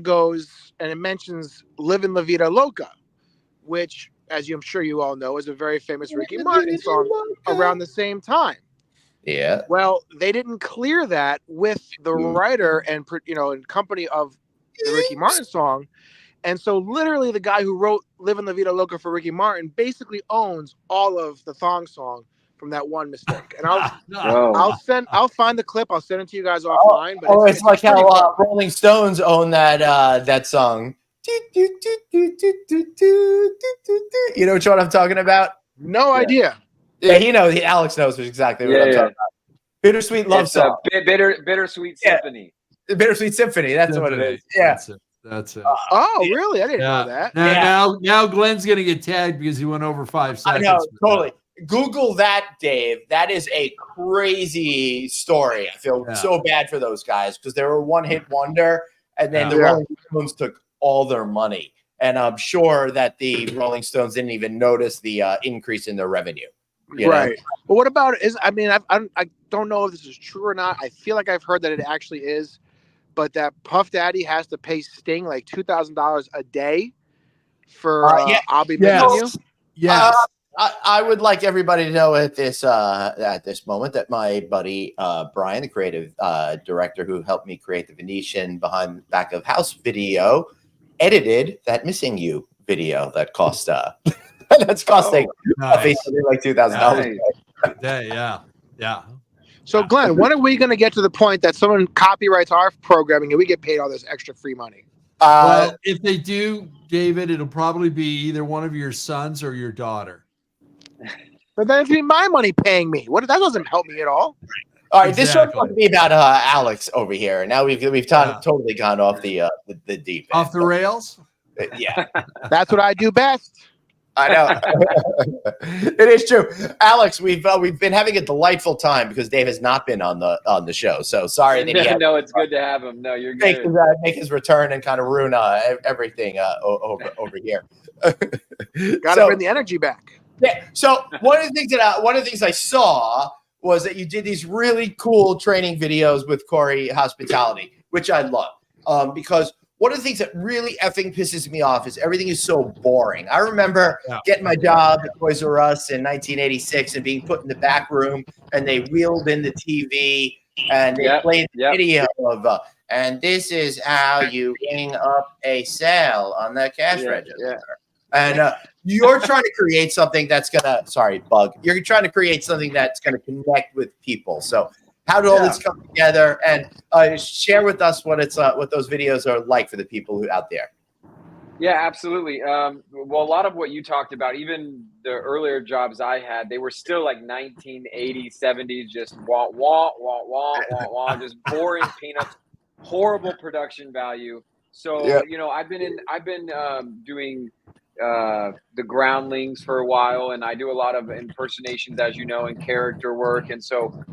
goes and it mentions "Livin' La Vida Loca," which, as I'm sure you all know, is a very famous Ricky Martin song around the same time. Yeah. Well, they didn't clear that with the writer and company of the Ricky Martin song. And so literally the guy who wrote Livin' La Vida Loca for Ricky Martin basically owns all of the thong song from that one mistake. And I'll find the clip. I'll send it to you guys offline. But it's like how Rolling Stones own that song. You know what I'm talking about? No idea. Yeah, he knows. Alex knows exactly what I'm talking about. Bittersweet Love Song. Bittersweet Symphony. Bittersweet Symphony. That's what it is. Yeah. That's it. Oh, really? I didn't know that. Now Glenn's going to get tagged because he went over 5 seconds. I know, totally. Google that, Dave. That is a crazy story. I feel so bad for those guys because they were one-hit wonder, and then the Rolling Stones took all their money. And I'm sure that the Rolling Stones didn't even notice the increase in their revenue. Right. But what about I don't know if this is true or not. I feel like I've heard that it actually is. But that Puff Daddy has to pay Sting like $2,000 a day for "I'll Be Missing You." Yes. I would like everybody to know at this moment that my buddy Brian, the creative director who helped me create the Venetian behind back of house video, edited that "Missing You" video that cost that's costing basically like $2,000 a day. Yeah. So, Glenn, when are we going to get to the point that someone copyrights our programming and we get paid all this extra free money? Well, if they do, David, it'll probably be either one of your sons or your daughter. But then it'd be my money paying me. That doesn't help me at all. All right, this show's going to be about Alex over here. Now we've totally gone off the deep end. Off the rails? Yeah. That's what I do best. I know. It is true. Alex, we've been having a delightful time because Dave has not been on the show. So sorry that No, it's good to have him. No, you're good. Make his return and kind of ruin everything over here. Got to bring the energy back. Yeah. So one of the things I saw was that you did these really cool training videos with Corey Hospitality, which I love. Because one of the things that really effing pisses me off is everything is so boring. I remember getting my job at Toys R Us in 1986 and being put in the back room, and they wheeled in the TV and they played the video of, and this is how you ring up a sale on the cash register. And you're trying to create something that's gonna, sorry, bug. You're trying to create something that's gonna connect with people. So how did all this come together? And share with us what those videos are like for the people who out there. Yeah, absolutely. Well, a lot of what you talked about, even the earlier jobs I had, they were still like 1980s, 70s, just wah, wah, wah, wah, wah, wah, just boring peanuts, horrible production value. So, you know, I've been doing the groundlings for a while, and I do a lot of impersonations, as you know, and character work. And so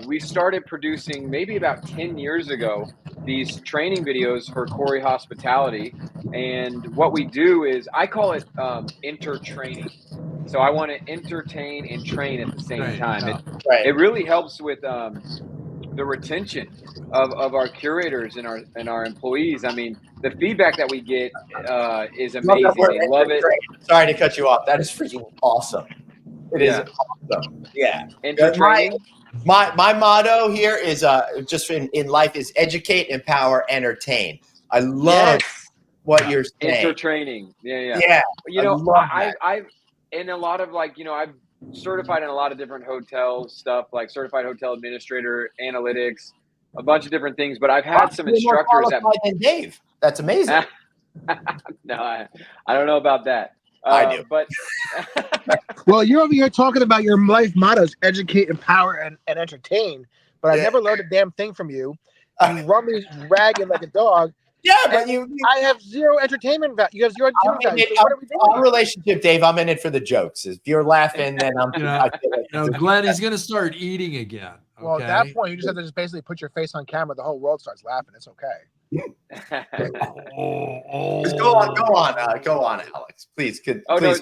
we started producing maybe about 10 years ago these training videos for Corey Hospitality. And what we do is, I call it inter-training. So I want to entertain and train at the same time. It really helps with the retention of our curators and our employees. I mean, the feedback that we get is amazing. They love it. Sorry to cut you off. That is freaking awesome. It is awesome. Yeah. Entertaining. My motto here is just in life is educate, empower, entertain. I love what you're saying. Entertaining. Yeah. You know, I've in a lot of, like, you know, I've certified in a lot of different hotel stuff, like certified hotel administrator, analytics, a bunch of different things. But I've had some instructors than Dave. That's amazing. No, I don't know about that. I do. But well, you're over here talking about your life mottos: educate, empower, and entertain. But I never learned a damn thing from you. You run me ragged like a dog. Yeah, but I have zero entertainment value. You have zero entertainment value. So what are we doing? Our relationship, Dave, I'm in it for the jokes. If you're laughing, then I'm. Glenn, he's going to start eating again. Okay? Well, at that point, you just have to just basically put your face on camera. The whole world starts laughing. It's okay. Go on, Alex. Please, please. No.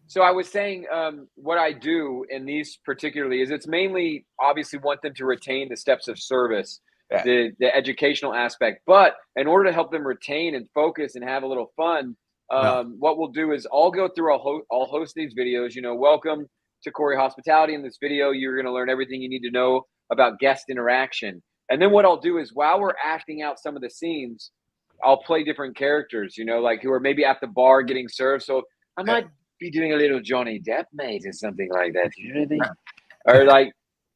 So I was saying, what I do in these particularly is, it's mainly, obviously, want them to retain the steps of service. The educational aspect, but in order to help them retain and focus and have a little fun, what we'll do is I'll go through, I'll host these videos. You know, welcome to Corey Hospitality. In this video, you're going to learn everything you need to know about guest interaction. And then what I'll do is, while we're acting out some of the scenes, I'll play different characters, you know, like who are maybe at the bar getting served. So I might be doing a little Johnny Depp, mate, or something like that. You know what I mean? Or like,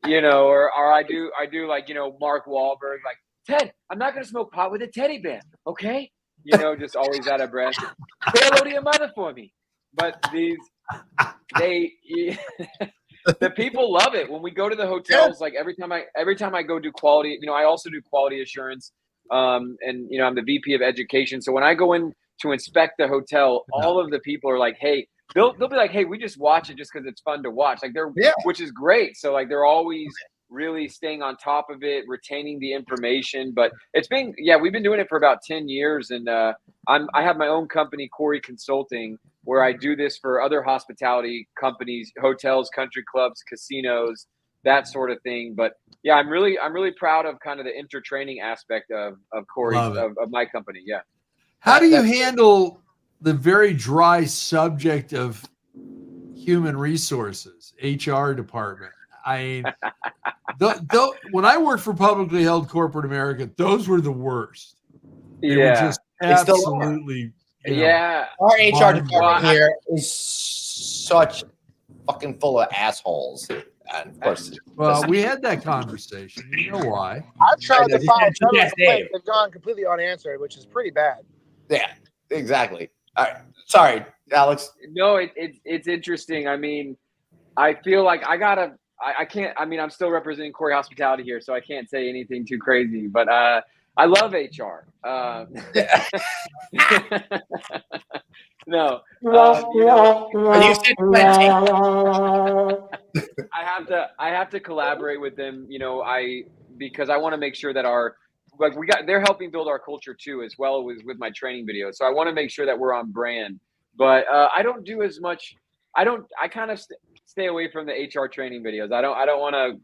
you know, or I do like, you know, Mark Wahlberg, like, Ted, I'm not going to smoke pot with a teddy bear. Okay. You know, just always out of breath. Say hello to your mother for me. But the people love it. When we go to the hotels, like every time I go do quality, you know, I also do quality assurance. And, you know, I'm the VP of education. So when I go in to inspect the hotel, all of the people are like, hey, they'll be like, hey, we just watch it just because it's fun to watch. Like which is great. So like, they're always really staying on top of it, retaining the information. But it's been, we've been doing it for about 10 years. And I have my own company, Corey Consulting, where I do this for other hospitality companies, hotels, country clubs, casinos, that sort of thing. But yeah, I'm really proud of kind of the inter-training aspect of Corey, of my company. Yeah. How do you handle the very dry subject of human resources, HR department? I mean, when I worked for publicly held corporate America, those were the worst. They were just absolutely. Our HR department here is such fucking full of assholes. And of course, we had that conversation. You know why? I've tried to file complaints that have gone completely unanswered, which is pretty bad. Yeah, exactly. All right. Sorry, Alex. No, it's interesting. I mean, I feel like I can't, I mean, I'm still representing Corey Hospitality here, so I can't say anything too crazy, but I love HR. No. I have to collaborate with them, you know, because I want to make sure that they're helping build our culture too, as well as with my training videos. So I want to make sure that we're on brand, but I don't do as much. I kind of stay away from the HR training videos. I don't want to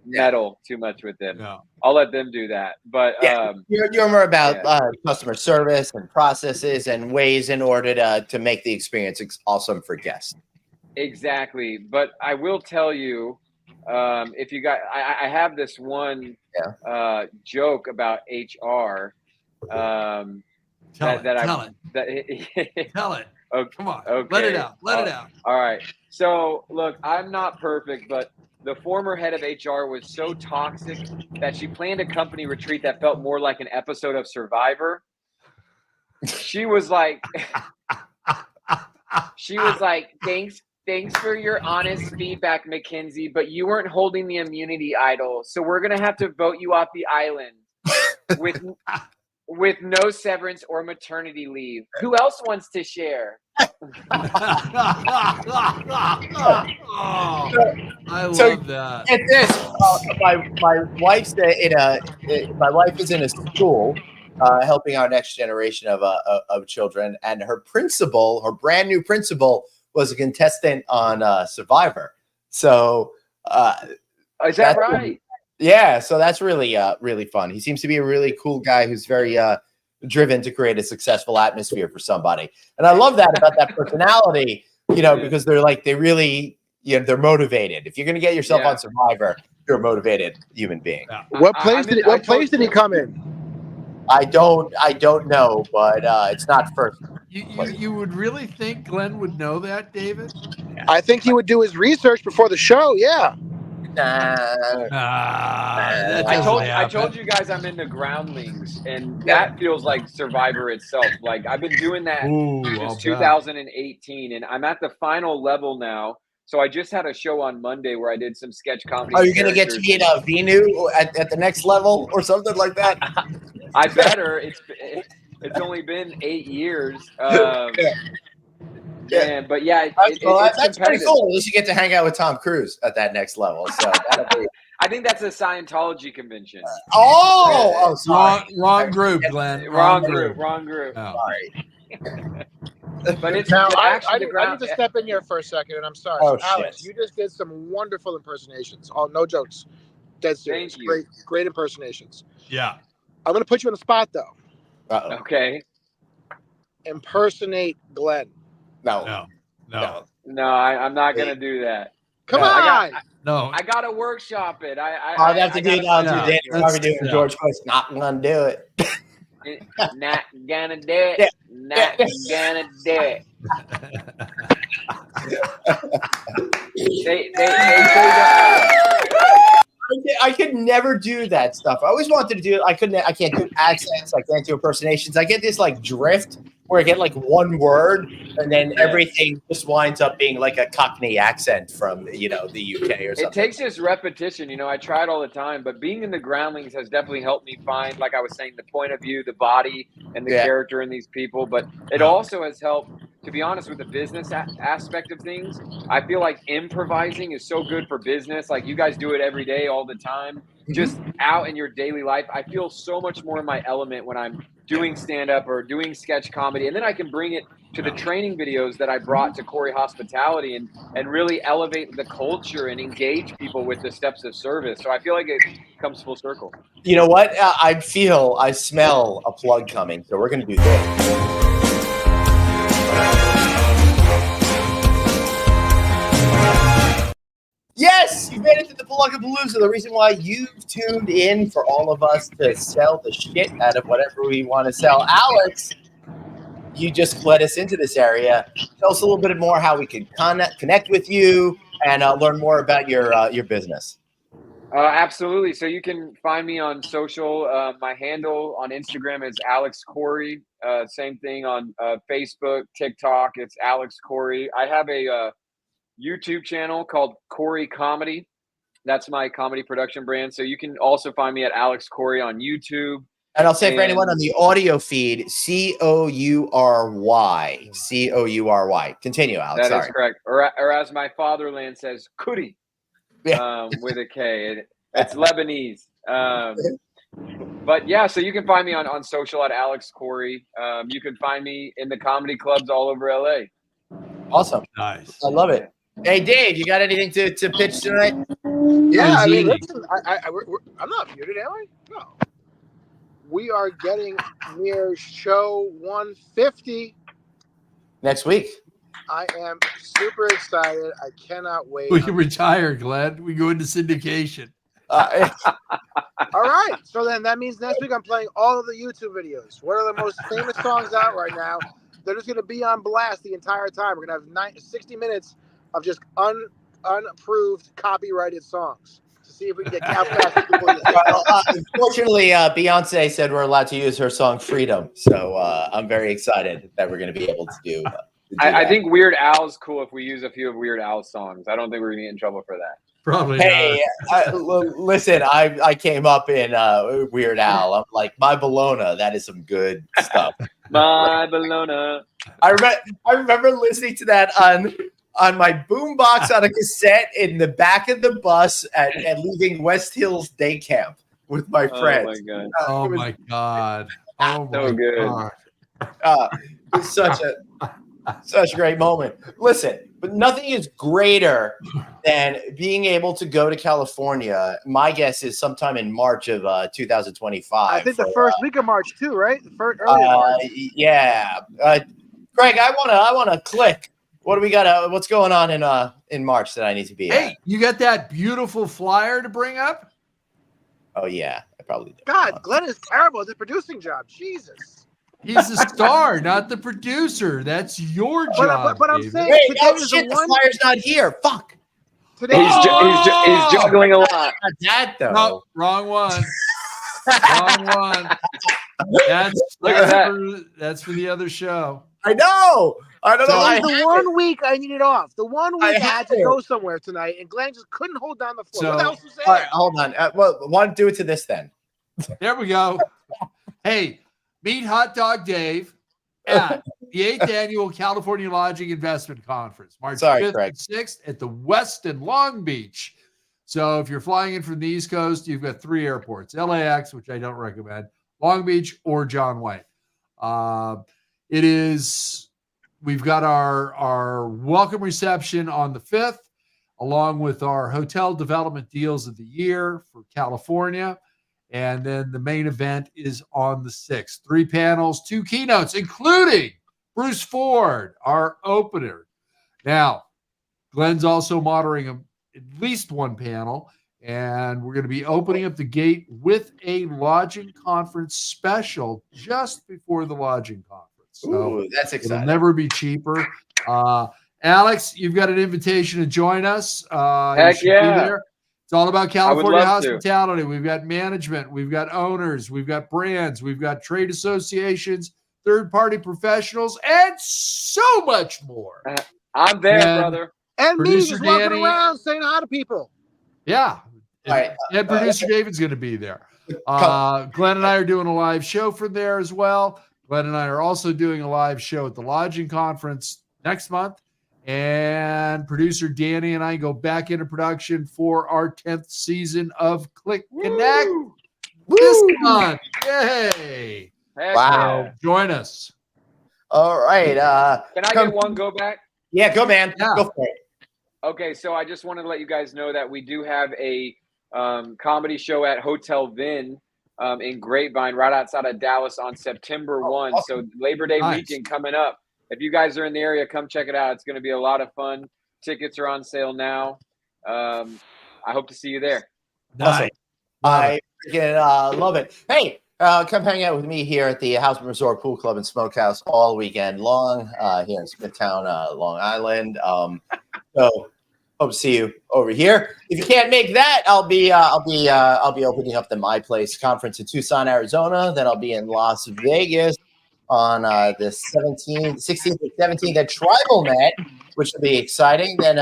meddle too much with them. No. I'll let them do that. But you're more about customer service and processes and ways in order to make the experience awesome for guests. Exactly. But I will tell you, if you got, I have this one joke about HR. Tell it. Okay, come on. Okay. Let it out. Let it out. All right. So look, I'm not perfect, but the former head of HR was so toxic that she planned a company retreat that felt more like an episode of Survivor. She was like, thanks for your honest feedback, Mackenzie, but you weren't holding the immunity idol. So we're going to have to vote you off the island with no severance or maternity leave. Who else wants to share? I love that. Get this. My wife's my wife is in a school helping our next generation of children, and her brand new principal, was a contestant on Survivor. So is that right? Yeah, so that's really really fun. He seems to be a really cool guy who's very driven to create a successful atmosphere for somebody. And I love that about that personality, because they're really, they're motivated. If you're going to get yourself on Survivor, you're a motivated human being. Yeah. What place did he come in? I don't know, but it's not first. You would really think Glenn would know that, David? I think he would do his research before the show. Yeah. I told you guys I'm into groundlings, and that feels like Survivor itself. Like I've been doing that since 2018, and I'm at the final level now. So I just had a show on Monday where I did some sketch comedy. Are you going to get to be Vinu at the next level or something like that? I better. It's only been 8 years. But that's pretty cool. At least you get to hang out with Tom Cruise at that next level. So I think that's a Scientology convention. Sorry. Wrong group, Glenn. Wrong group. Oh. Sorry. But it's now, I need to step in here for a second, and I'm sorry. Oh, Alex, you just did some wonderful impersonations. Oh, no jokes. Dead serious. Thank you. Great impersonations. Yeah. I'm going to put you on the spot, though. Uh-oh. Okay. Impersonate Glenn. No, I'm not going to do that. Come on. I got to workshop it. I'd have to do that. Probably doing George Clooney. Not going to do it. Not gonna do it. Not gonna do it. I could never do that stuff. I always wanted to do it. I can't do accents. I can't do impersonations. I get this like drift where I get like one word and then everything just winds up being like a Cockney accent from, the UK or something. It takes just repetition. I try it all the time, but being in the groundlings has definitely helped me find, like I was saying, the point of view, the body, and the character in these people. But it also has helped, to be honest, with the business aspect of things. I feel like improvising is so good for business. Like you guys do it every day, all the time, just out in your daily life. I feel so much more in my element when I'm doing stand-up or doing sketch comedy, and then I can bring it to the training videos that I brought to Corey Hospitality and really elevate the culture and engage people with the steps of service. So I feel like it comes full circle. You know what? I smell a plug coming, so we're going to do this. Yes, you made it to the Palooza. The reason why you've tuned in for all of us to sell the shit out of whatever we want to sell. Alex, you just led us into this area. Tell us a little bit more how we can connect with you and learn more about your business. Absolutely. So you can find me on social. My handle on Instagram is Alex Corey. Same thing on Facebook, TikTok. It's Alex Corey. I have a YouTube channel called Corey Comedy. That's my comedy production brand. So you can also find me at Alex Corey on YouTube. And I'll say for anyone on the audio feed, Coury. Coury. Continue, Alex. That is correct. Or as my fatherland says, Kuri, with a K. It's Lebanese. But yeah, so you can find me on social at Alex Corey. You can find me in the comedy clubs all over LA. Awesome. Nice. I love it. Hey, Dave, you got anything to pitch tonight? Yeah, I mean, listen, I'm not muted, am I? No. We are getting near show 150 next week. I am super excited. I cannot wait. We can retire, Glenn. We go into syndication. All right. So then that means next week I'm playing all of the YouTube videos. What are the most famous songs out right now? They're just going to be on blast the entire time. We're going to have 60 minutes of just unapproved, copyrighted songs to see if we can get how fast people unfortunately, Beyonce said we're allowed to use her song "Freedom," so I'm very excited that we're going to be able to do. I think Weird Al's cool if we use a few of Weird Al's songs. I don't think we're going to get in trouble for that. Probably hey, listen, I came up in Weird Al. I'm like, my Bologna, that is some good stuff. My Bologna. I remember listening to that on my boombox on a cassette in the back of the bus and leaving West Hills Day Camp with my friends. Oh my god! So good. It's such a great moment. Listen, but nothing is greater than being able to go to California. My guess is sometime in March of 2025. I think the first week of March too, right? The first early March. Yeah. Craig, I wanna click. What do we got? What's going on in March that I need to be at? Hey, you got that beautiful flyer to bring up? Oh yeah, I probably do. God, Glenn is terrible at the producing job. Jesus. He's the star, not the producer. That's your job. But I'm saying, wait, oh shit, the flyer's not here. Fuck. Today he's juggling a lot. Not that though. No, wrong one. Wrong one. That's for the other show. I know. I don't know. The one week I needed off. The 1 week I had to go somewhere tonight, and Glenn just couldn't hold down the floor. So, what else was there? All right, hold on. Well, why don't do it to this then? There we go. Hey, meet Hot Dog Dave at the 8th Annual California Lodging Investment Conference, March 5th and 6th at the Westin Long Beach. So if you're flying in from the East Coast, you've got 3 airports, LAX, which I don't recommend, Long Beach, or John Wayne. We've got our welcome reception on the 5th, along with our hotel development deals of the year for California. And then the main event is on the 6th. 3 panels, 2 keynotes, including Bruce Ford, our opener. Now, Glenn's also moderating at least 1 panel, and we're going to be opening up the gate with a lodging conference special just before the lodging conference. So that's exciting. It'll never be cheaper. Alex, you've got an invitation to join us. Heck yeah. It's all about California hospitality. We've got management. We've got owners. We've got brands. We've got trade associations, third-party professionals, and so much more. I'm there, brother. And me just walking around saying hi to people. Yeah. And producer David's going to be there. Glenn and I are doing a live show from there as well. Glenn and I are also doing a live show at the Lodging Conference next month. And producer Danny and I go back into production for our 10th season of Click Connect this month. Yay. Wow. So join us. All right. Can I get one go back? Yeah, go, man. Yeah. Go for it. Okay, so I just wanted to let you guys know that we do have a comedy show at Hotel Vin in Grapevine right outside of Dallas on September 1. Awesome. So Labor Day weekend coming up. If you guys are in the area, come check it out. It's going to be a lot of fun. Tickets are on sale now. I hope to see you there. Awesome. I freaking love it. Hey, come hang out with me here at the House and Resort Pool Club and Smokehouse all weekend long here in Smithtown, Long Island. So hope to see you over here. If you can't make that, I'll be opening up the My Place conference in Tucson, Arizona. Then I'll be in Las Vegas on the 16th and 17th at Tribal Net, which will be exciting. Then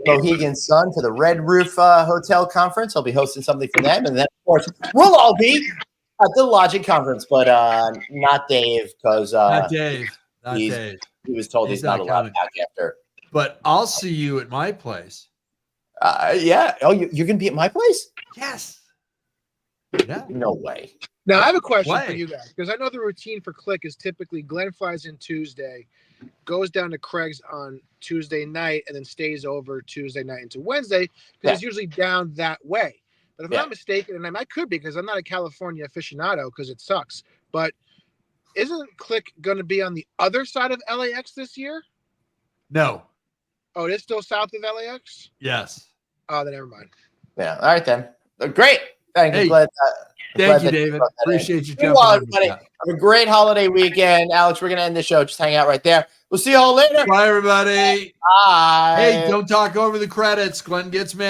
Mohegan Sun to the Red Roof Hotel Conference. I'll be hosting something for them. And then, of course, we'll all be at the Lodging Conference, but not Dave, because not Dave. Dave. He was told he's not allowed back after. But I'll see you at my place. Yeah. Oh, you're going to be at my place? Yes. Yeah. No way. Now I have a question for you guys, because I know the routine for Click is typically Glenn flies in Tuesday, goes down to Craig's on Tuesday night, and then stays over Tuesday night into Wednesday, because it's usually down that way. But if I'm not mistaken, and I could be, because I'm not a California aficionado, because it sucks, but isn't Click going to be on the other side of LAX this year? No. Oh, it is still south of LAX? Yes. Oh, then never mind. Yeah. All right, then. Great. Thank you. Thank you, David. Appreciate you jumping on, in. everybody. Have a great holiday weekend. Alex, we're going to end the show. Just hang out right there. We'll see you all later. Bye, everybody. Bye. Hey, don't talk over the credits. Glenn gets mad.